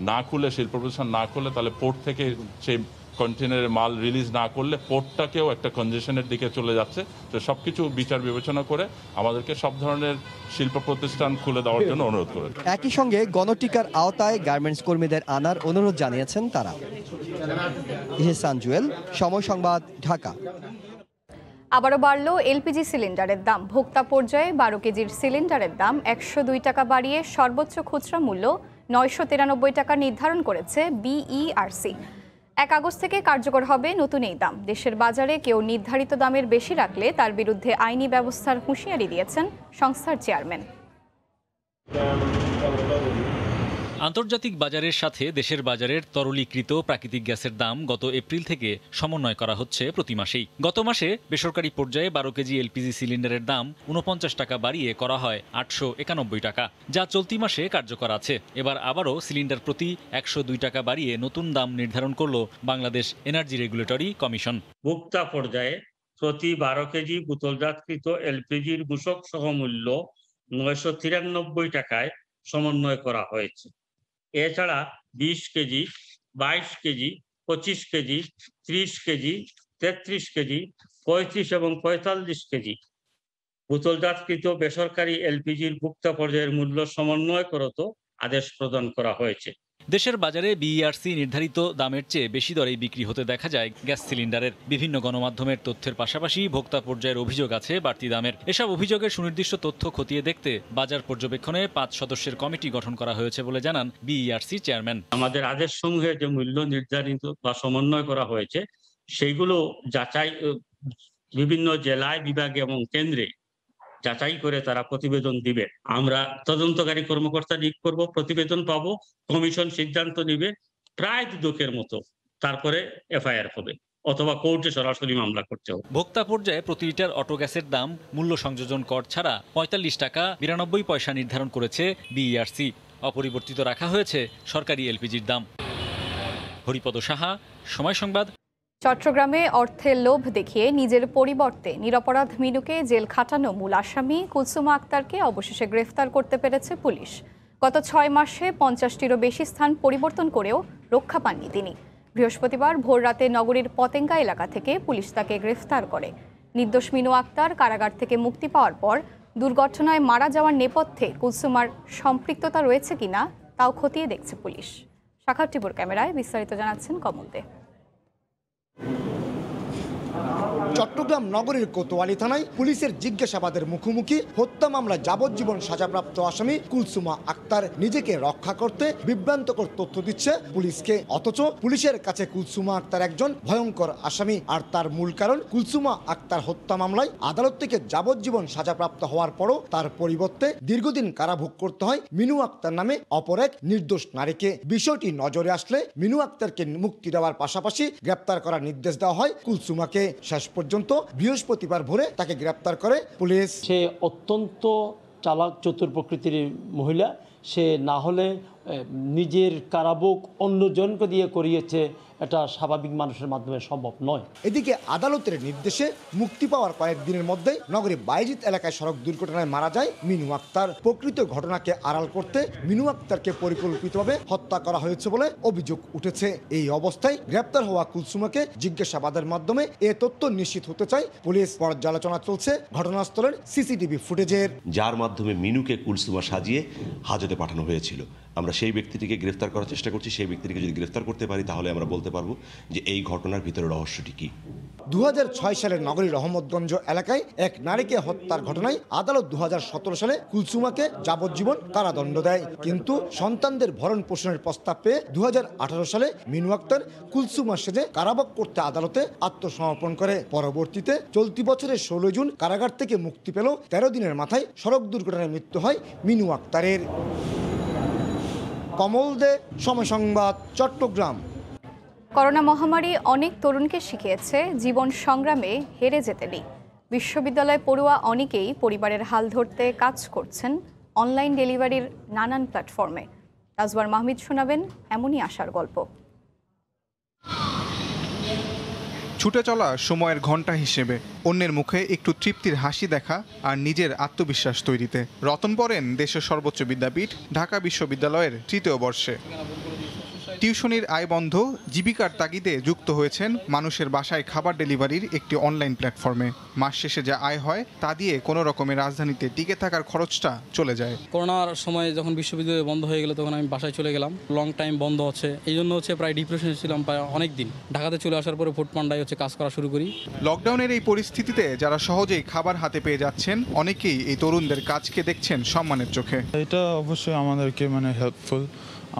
S13: না খুলে, শিল্প প্রতিষ্ঠান না খুলে, তাহলে পোর্ট থেকে সেই কন্টেনারের মাল রিলিজ না করলে পোর্টটাকেও একটা কনজেশনের দিকে চলে যাচ্ছে। তো সবকিছু বিচার বিবেচনা করে আমাদেরকে সব ধরনের শিল্প প্রতিষ্ঠান খুলে দেওয়ার জন্য অনুরোধ করে।
S12: একই সঙ্গে গণটিকার আওতায় গার্মেন্টস কর্মীদের আনার অনুরোধ জানিয়েছেন তারা। ইহসান জুয়েল, সময় সংবাদ, ঢাকা।
S1: আবারও বাড়ল এলপিজি সিলিন্ডারের দাম। ভোক্তা পর্যায়ে 12 কেজির সিলিন্ডারের দাম 102 টাকা বাড়িয়ে সর্বোচ্চ খুচরা মূল্য 993 টাকা নির্ধারণ করেছে বিইআরসি। 1 আগস্ট থেকে কার্যকর হবে নতুন এই দাম। দেশের বাজারে কেউ নির্ধারিত দামের বেশি রাখলে তার বিরুদ্ধে আইনি ব্যবস্থার হুঁশিয়ারি দিয়েছেন সংস্থার চেয়ারম্যান।
S6: আন্তর্জাতিক বাজারের সাথে দেশের বাজারের তরলীকৃত প্রাকৃতিক গ্যাসের দাম গত এপ্রিল থেকে সমন্বয় করা হচ্ছে প্রতি মাসেই। গত মাসে বেসরকারি পর্যায়ে 12 কেজি এলপিজি সিলিন্ডারের দাম 49 টাকা বাড়িয়ে করা হয় 891 টাকা, যা চলতি মাসে কার্যকর আছে। এবার আবারও সিলিন্ডার প্রতি 102 টাকা বাড়িয়ে নতুন দাম নির্ধারণ করল বাংলাদেশ এনার্জি রেগুলেটরি কমিশন।
S14: ভোক্তা পর্যায়ে প্রতি 12 কেজি বোতলজাতকৃত এলপিজির মূসক সহ মূল্য 993 টাকায় সমন্বয় করা হয়েছে। এছাড়া 20 KG, 22 KG, 25 KG, 30 KG, 33 KG, 35 এবং 45 কেজি বোতলজাতকৃত বেসরকারি এলপিজির ভোক্তা পর্যায়ের মূল্য সমন্বয় করত আদেশ প্রদান করা হয়েছে।
S6: দেশের বাজারে বিইআরসি নির্ধারিত দামের চেয়ে বেশি দরেই বিক্রি হতে দেখা যায় গ্যাস সিলিন্ডারের। বিভিন্ন গণমাধ্যমের তথ্যের পাশাপাশি ভোক্তা পর্যায়ের অভিযোগ আছে বাড়তি দামের। এসব অভিযোগের সুনির্দিষ্ট তথ্য খতিয়ে দেখতে বাজার পর্যবেক্ষণে 5 সদস্যের কমিটি গঠন করা হয়েছে বলে জানান বিইআরসি চেয়ারম্যান।
S14: আমাদের আদেশ সমূহে যে মূল্য নির্ধারিত বা সমন্বয় করা হয়েছে সেইগুলো যাচাই বিভিন্ন জেলায়, বিভাগে এবং কেন্দ্রে যাচাই করে তারা প্রতিবেদন দিবে। আমরা তদন্তকারী কর্মকর্তা নিয়োগ করব, প্রতিবেদন পাবো, কমিশন সিদ্ধান্ত নিবে প্রায় দুদকের মতো, তারপরে এফআইআর হবে অথবা কোর্টে সরাসরি মামলা করতে হবে।
S6: ভোক্তা পর্যায়ে প্রতি লিটার অটো গ্যাসের দাম মূল্য সংযোজন কর ছাড়া 45 টাকা 92 পয়সা নির্ধারণ করেছে বিইআরসি। অপরিবর্তিত রাখা হয়েছে সরকারি এলপিজির দাম। হরিপদ সাহা, সময় সংবাদ।
S1: চট্টগ্রামে অর্থের লোভ দেখিয়ে নিজের পরিবর্তে নিরপরাধ মিনুকে জেল খাটানো মূল আসামি কুলসুমা আক্তারকে অবশেষে গ্রেফতার করতে পেরেছে পুলিশ। গত 6 মাসে 50টিরও বেশি স্থান পরিবর্তন করেও রক্ষা পাননি তিনি। বৃহস্পতিবার ভোররাতে নগরীর পতেঙ্গা এলাকা থেকে পুলিশ তাকে গ্রেফতার করে। নির্দোষ মিনু আক্তার কারাগার থেকে মুক্তি পাওয়ার পর দুর্ঘটনায় মারা যাওয়ার নেপথ্যে কুলসুমার সম্পৃক্ততা রয়েছে কিনা তাও খতিয়ে দেখছে পুলিশ। শাখা টিপুর ক্যামেরায় বিস্তারিত জানাচ্ছেন কমল দে।
S15: চট্টগ্রাম নগরীর কোতোয়ালি থানায় পুলিশের জিজ্ঞাসাবাদের মুখোমুখি হত্যা মামলায় যাবজ্জীবন সাজাপ্রাপ্ত আসামি কুলসুমা আক্তার নিজেকে রক্ষা করতে বিভ্রান্তকর তথ্য দিচ্ছে পুলিশকে। অথচ পুলিশের কাছে কুলসুমা আক্তার একজন ভয়ঙ্কর আসামি। আর তার মূল কারণ, কুলসুমা আক্তার হত্যা মামলায় আদালত থেকে যাবজ্জীবন সাজাপ্রাপ্ত হওয়ার পরও তার পরিবর্তে দীর্ঘদিন কারাভোগ করতে হয় মিনু আক্তার নামে অপর এক নির্দোষ নারীকে। বিষয়টি নজরে আসলে মিনু আক্তারকে মুক্তি দেওয়ার পাশাপাশি গ্রেপ্তার করার নির্দেশ দেওয়া হয় কুলসুমাকে। শেষ পর্যন্ত বৃহস্পতিবার ভোরে তাকে গ্রেপ্তার করে পুলিশ।
S16: সে অত্যন্ত চালাক চতুর প্রকৃতির মহিলা। সে না হলে নিজের কারাভোগ অন্যজনকে দিয়ে করিয়েছে, এটা স্বাভাবিক মানুষের মাধ্যমে সম্ভব নয়।
S15: এদিকে আদালতের নির্দেশে মুক্তি পাওয়ার কয়েকদিনের মধ্যে নগরী বাইজিত এলাকায় সড়ক দুর্ঘটনায় মারা যায় মিনু আক্তার। প্রকৃত ঘটনাকে আড়াল করতে মিনু আক্তারকে পরিকল্পিতভাবে হত্যা করা হয়েছে বলে অভিযোগ উঠেছে। এই অবস্থায় গ্রেপ্তার হওয়া কুলসুমাকে জিজ্ঞাসাবাদের মাধ্যমে এ তথ্য নিশ্চিত হতে চায় পুলিশ। পর্যালোচনা চলছে ঘটনাস্থলের সিসিটিভি ফুটেজের,
S17: যার মাধ্যমে মিনুকে কুলসুমা সাজিয়ে হাজতে পাঠানো হয়েছিল। আমরা সেই ব্যক্তিটিকে গ্রেফতার করার চেষ্টা করছি। সেই ব্যক্তিটিকে যদি গ্রেফতার করতে পারি তাহলে আমরা বলতে পারবো যে এই ঘটনার ভিতরে রহস্যটি কি।
S15: 2006 সালের নগরীর রহমতগঞ্জ এলাকায় এক নারীকে হত্যার ঘটনায় আদালত 2017 সালে কুলসুমাকে যাবজ্জীবন কারাদণ্ড দেয়। কিন্তু সন্তানদের ভরণ পোষণের প্রস্তাব পেয়ে 2018 সালে মিনু আক্তার কুলসুমা সেজে কারাভোগ করতে আদালতে আত্মসমর্পণ করে। পরবর্তীতে চলতি বছরের 16 জুন কারাগার থেকে মুক্তি পেল। 13 দিনের মাথায় সড়ক দুর্ঘটনায় মৃত্যু হয় মিনু আক্তারের। কমল দে, সময় সংবাদ, চট্টগ্রাম।
S1: করোনা মহামারী অনেক তরুণকে শিখিয়েছে জীবন সংগ্রামে হেরে যেতে নেই। বিশ্ববিদ্যালয় পড়ুয়া অনেকেই পরিবারের হাল ধরতে কাজ করছেন অনলাইন ডেলিভারির নানান প্ল্যাটফর্মে। রাজওয়ার মাহমিদ শোনাবেন এমনই আশার গল্প।
S18: ছুটে চলা সময়ের ঘণ্টা হিসেবে অন্যের মুখে একটু তৃপ্তির হাসি দেখা আর নিজের আত্মবিশ্বাস তৈরিতে রতন পড়েন দেশের সর্বোচ্চ বিদ্যাপীঠ ঢাকা বিশ্ববিদ্যালয়ের 3য় বর্ষে। টিউশনির আয় বন্ধ, জীবিকার তাগিদে যুক্ত হয়েছেন মানুষের বাসায় খাবার ডেলিভারির একটি অনলাইন প্ল্যাটফর্মে। মাস শেষে যা আয় হয় তা দিয়ে কোনো রকমের রাজধানীতে টিকে থাকার খরচটা চলে যায়।
S19: করোনার সময় যখন বিশ্ববিদ্যালয় বন্ধ হয়ে গেল তখন আমি বাসায় চলে গেলাম। লং টাইম বন্ধ হচ্ছে, এই জন্য প্রায় ডিপ্রেশনে ছিলাম প্রায় অনেক দিন। ঢাকাতে চলে আসার পরে ফুড পান্ডায় কাজ করা শুরু করি।
S18: লকডাউনের এই পরিস্থিতিতে যারা সহজেই খাবার হাতে পেয়ে যাচ্ছেন, অনেকেই এই তরুণদের কাজকে দেখছেন সম্মানের চোখে।
S20: এটা অবশ্যই আমাদেরকে হেল্পফুল,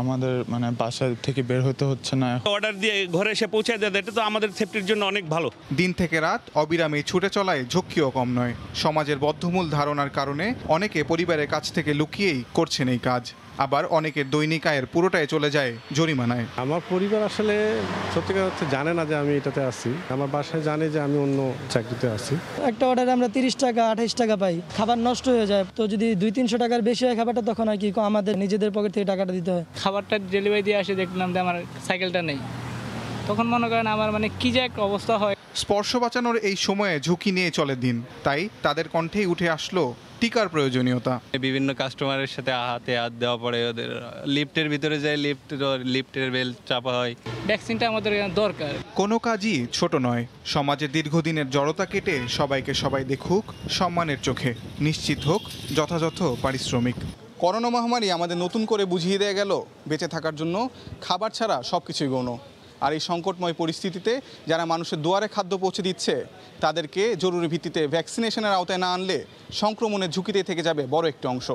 S20: আমাদের বাসা থেকে বের হতে হচ্ছে না।
S22: অর্ডার দিয়ে ঘরে এসে পৌঁছে দেয়, এটা তো আমাদের সেফটির জন্য অনেক ভালো।
S18: দিন থেকে রাত অবিরামে ছুটে চলায় ঝক্কিও কম নয়। সমাজের বদ্ধমূল ধারণার কারণে অনেকে পরিবারের কাছ থেকে লুকিয়েই করছেন এই কাজ, আবার অনেকের দৈনিক আয়ের পুরোটাই চলে যায় জরিমানায়।
S23: আমার পরিবার আসলে সত্যিকার অর্থে জানে না যে আমি এটাতে আছি। আমার বাসায় জানে যে আমি অন্য চাকরিতে আছি।
S10: একটা অর্ডারে আমরা 30 টাকা 28 টাকা পাই, খাবার নষ্ট হয়ে যায়। তো যদি 200-300 টাকার বেশি হয় খাবারটা, তখন আর কি আমাদের নিজেদের পকেট থেকে টাকাটা দিতে হয়।
S24: খাবারটা ডেলিভারি দিয়ে আসে, দেখলাম যে আমার সাইকেলটা নেই, তখন মনে করেন আমার কি যে একটা অবস্থা হয়।
S18: স্পর্শ বাঁচানোর এই সময়ে ঝুঁকি নিয়ে চলে দিন, তাই তাদের কণ্ঠেই উঠে আসলো টিকার প্রয়োজনীয়তা।
S25: বিভিন্ন কাস্টমারের সাথে হাতে হাত দেওয়া পড়ে, ওদের লিফটের ভিতরে যায়, লিফটের বেল চাপা হয়।
S24: ভ্যাকসিনটা আমাদের দরকার।
S18: কোনো কাজই ছোট নয়। সমাজের দীর্ঘদিনের জড়তা কেটে সবাইকে সবাই দেখুক সম্মানের চোখে, নিশ্চিত হোক যথাযথ পারিশ্রমিক। করোনা মহামারী আমাদের নতুন করে বুঝিয়ে দিয়ে গেল, বেঁচে থাকার জন্য খাবার ছাড়া সবকিছুই গৌণ। আর এই সংকটময় পরিস্থিতিতে যারা মানুষের দুয়ারে খাদ্য পৌঁছে দিচ্ছে, তাদেরকে জরুরি ভিত্তিতে ভ্যাকসিনেশনের আওতায় না আনলে সংক্রমণের ঝুঁকিতে থেকে যাবে বড় একটি অংশ।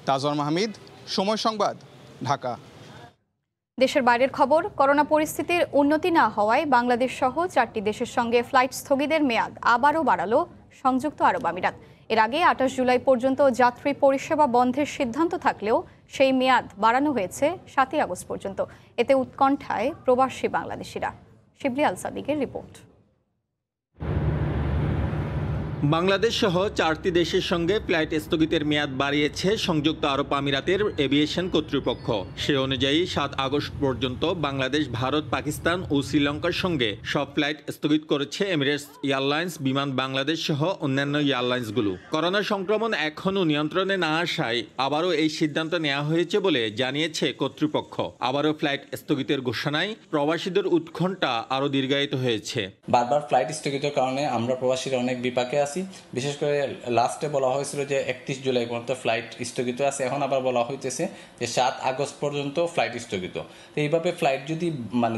S18: তাজওয়ার মাহমিদ, সময় সংবাদ, ঢাকা।
S1: দেশের বাইরের খবর। করোনা পরিস্থিতির উন্নতি না হওয়ায় বাংলাদেশ সহ 4টি দেশের সঙ্গে ফ্লাইট স্থগিতের মেয়াদ আবারও বাড়ালো সংযুক্ত আরব আমিরাত। এর আগে 28 জুলাই পর্যন্ত যাত্রী পরিষেবা বন্ধের সিদ্ধান্ত থাকলেও সেই মেয়াদ বাড়ানো হয়েছে 7 আগস্ট পর্যন্ত। এতে উৎকণ্ঠায় প্রবাসী বাংলাদেশিরা। শিবলি আল সাদিকের রিপোর্ট।
S27: বাংলাদেশ সহ 4টি দেশের সঙ্গে ফ্লাইট স্থগিতের মেয়াদ বাড়িয়েছে সংযুক্ত আরব আমিরাতের এভিয়েশন কর্তৃপক্ষ। সে অনুযায়ী 7 আগস্ট পর্যন্ত বাংলাদেশ, ভারত, পাকিস্তান ও শ্রীলঙ্কার সঙ্গে সব ফ্লাইট স্থগিত করেছে এমিরেটস এয়ারলাইন্স, বিমান বাংলাদেশ সহ অন্যান্য এয়ারলাইন্সগুলো। করোনা সংক্রমণ এখনও নিয়ন্ত্রণে না আসায় আবারও এই সিদ্ধান্ত নেওয়া হয়েছে বলে জানিয়েছে কর্তৃপক্ষ। আবারও ফ্লাইট স্থগিতের ঘোষণায় প্রবাসীদের উৎকণ্ঠা আরও দীর্ঘায়িত হয়েছে।
S28: বারবার ফ্লাইট স্থগিতের কারণে আমরা প্রবাসীরা অনেক বিপাকে আছি। বিশেষ করে লাস্টে বলা হয়েছিল যে 31 জুলাই পর্যন্ত ফ্লাইট স্থগিত আছে, এখন আবার বলা হইতেছে যে 7 আগস্ট পর্যন্ত ফ্লাইট স্থগিত। তো এইভাবে ফ্লাইট যদি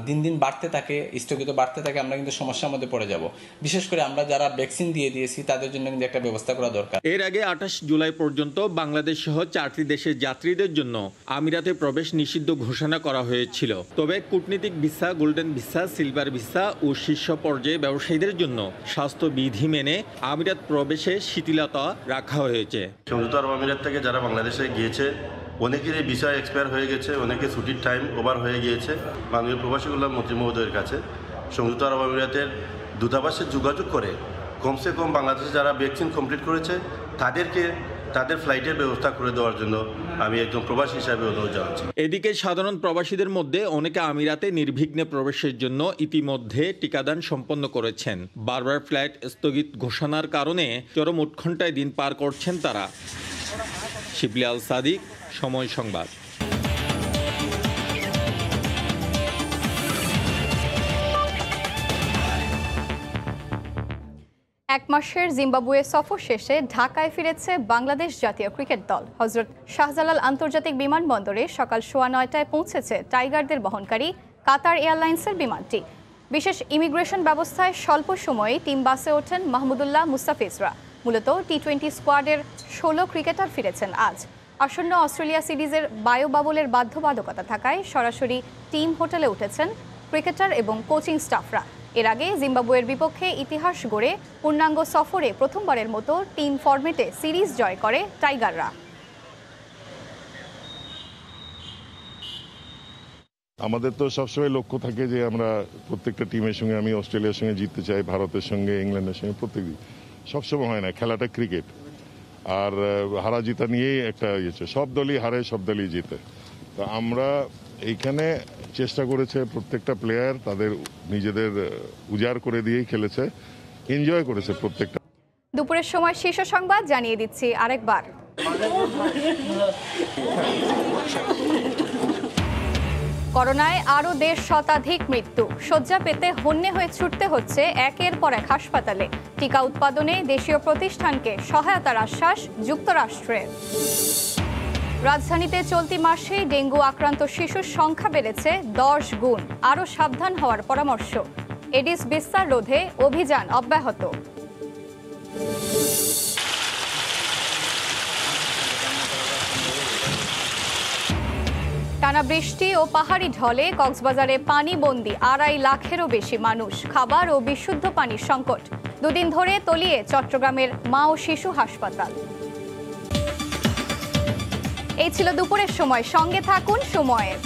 S28: দিন দিন বাড়তে থাকে, স্থগিত বাড়তে থাকে, আমরা কিন্তু সমস্যার মধ্যে পড়ে যাব। বিশেষ করে আমরা যারা ভ্যাকসিন দিয়ে দিয়েছি তাদের জন্য কিন্তু একটা ব্যবস্থা করা দরকার।
S27: এর আগে 28 জুলাই পর্যন্ত বাংলাদেশ সহ 4টি দেশের যাত্রীদের জন্য আমিরাতে প্রবেশ নিষিদ্ধ ঘোষণা করা হয়েছিল। তবে কূটনীতিক visa, golden visa, silver visa ও শীর্ষ পর্যায়ে ব্যবসায়ীদের জন্য স্বাস্থ্য বিধি মেনে আমিরাত প্রবেশে শিথিলতা রাখা হয়েছে।
S29: সংযুক্ত আরব আমিরাত থেকে যারা বাংলাদেশে গিয়েছে, অনেকেরই ভিসা এক্সপায়ার হয়ে গেছে, অনেকে ছুটির টাইম ওভার হয়ে গিয়েছে। মাননীয় প্রবাসী কল্যাণ মন্ত্রী মহোদয়ের কাছে সংযুক্ত আরব আমিরাতের দূতাবাসে যোগাযোগ করে কমসে কম বাংলাদেশে যারা ভ্যাকসিন কমপ্লিট করেছে তাদেরকে তাদের ফ্লাইটের ব্যবস্থা করে দেওয়ার জন্য আমি একজন প্রবাসী হিসাবে অনুরোধ জানাচ্ছি।
S27: এদিকে সাধারণ প্রবাসীদের মধ্যে অনেকে আমিরাতে নির্বিঘ্নে প্রবেশের জন্য ইতিমধ্যে টিকাদান সম্পন্ন করেছেন। বারবার ফ্লাইট স্থগিত ঘোষণার কারণে চরম উৎকণ্ঠায় দিন পার করছেন তারা। শিবলি আল সাদিক, সময় সংবাদ।
S1: এক মাসের জিম্বাবুয়ে সফর শেষে ঢাকায় ফিরেছে বাংলাদেশ জাতীয় ক্রিকেট দল। হযরত শাহজালাল আন্তর্জাতিক বিমানবন্দরে সকাল 9:15টায় পৌঁছেছে টাইগারদের বহনকারী কাতার এয়ারলাইন্সের বিমানটি। বিশেষ ইমিগ্রেশন ব্যবস্থায় স্বল্প সময়ে টিম বাসে ওঠেন মাহমুদুল্লাহ মুস্তাফিজরা। মূলত টি20 স্কোয়াডের 16 ক্রিকেটার ফিরেছেন আজ। আসন্ন অস্ট্রেলিয়া সিরিজের বায়ুবাবলের বাধ্যবাধকতা থাকায় সরাসরি টিম হোটেলে উঠেছেন ক্রিকেটার এবং কোচিং স্টাফরা। এর আগে জিম্বাবুয়ের বিপক্ষে ইতিহাস গড়ে পূর্ণাঙ্গ সফরে প্রথমবারের মতো টিম ফরম্যাটে সিরিজ জয় করে টাইগাররা।
S30: আমাদের তো সবসময় লক্ষ্য থাকে যে আমরা প্রত্যেকটা টিমের সঙ্গে, আমি অস্ট্রেলিয়ার সঙ্গে জিততে চাই, ভারতের সঙ্গে, ইংল্যান্ডের সঙ্গে, প্রত্যেকদিন। সবসময় হয় না, খেলাটা ক্রিকেট, আর হারা জিতা নিয়েই একটা ইয়েছে। সব দলই হারে, সব দলই জিতে। তো আমরা এইখানে চেষ্টা করেছে প্রত্যেকটা প্লেয়ার তাদের নিজেদের উজাড় করে দিয়েই খেলেছে, এনজয় করেছে প্রত্যেকটা।
S1: দুপুরের সময় শীর্ষ সংবাদ জানিয়ে দিচ্ছি আরেকবার। করোনায় আরও 1.5 শতাধিক মৃত্যু। শয্যা পেতে হন্যে হয়ে ছুটতে হচ্ছে একের পর এক হাসপাতালে। টিকা উৎপাদনে দেশীয় প্রতিষ্ঠানকে সহায়তার আশ্বাস যুক্তরাষ্ট্রের। রাজধানীতে চলতি মাসে ডেঙ্গু আক্রান্ত শিশুর সংখ্যা বেড়েছে 10 গুণ। আরও সাবধান হওয়ার পরামর্শ। এডিস বিস্তার রোধে অভিযান অব্যাহত। টানা বৃষ্টি ও পাহাড়ি ঢলে কক্সবাজারে পানিবন্দী 2.5 লাখেরও বেশি মানুষ। খাবার ও বিশুদ্ধ পানির সংকট। 2 দিন ধরে তলিয়ে চট্টগ্রামের মা ও শিশু হাসপাতাল। এই ছিল দুপুরের সময়। সঙ্গে থাকুন সময়ের।